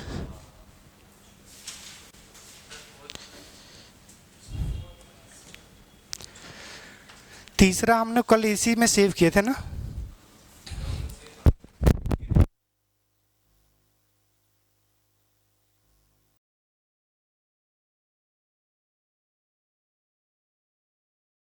तीसरा हमने कल इसी में सेव किए थे ना।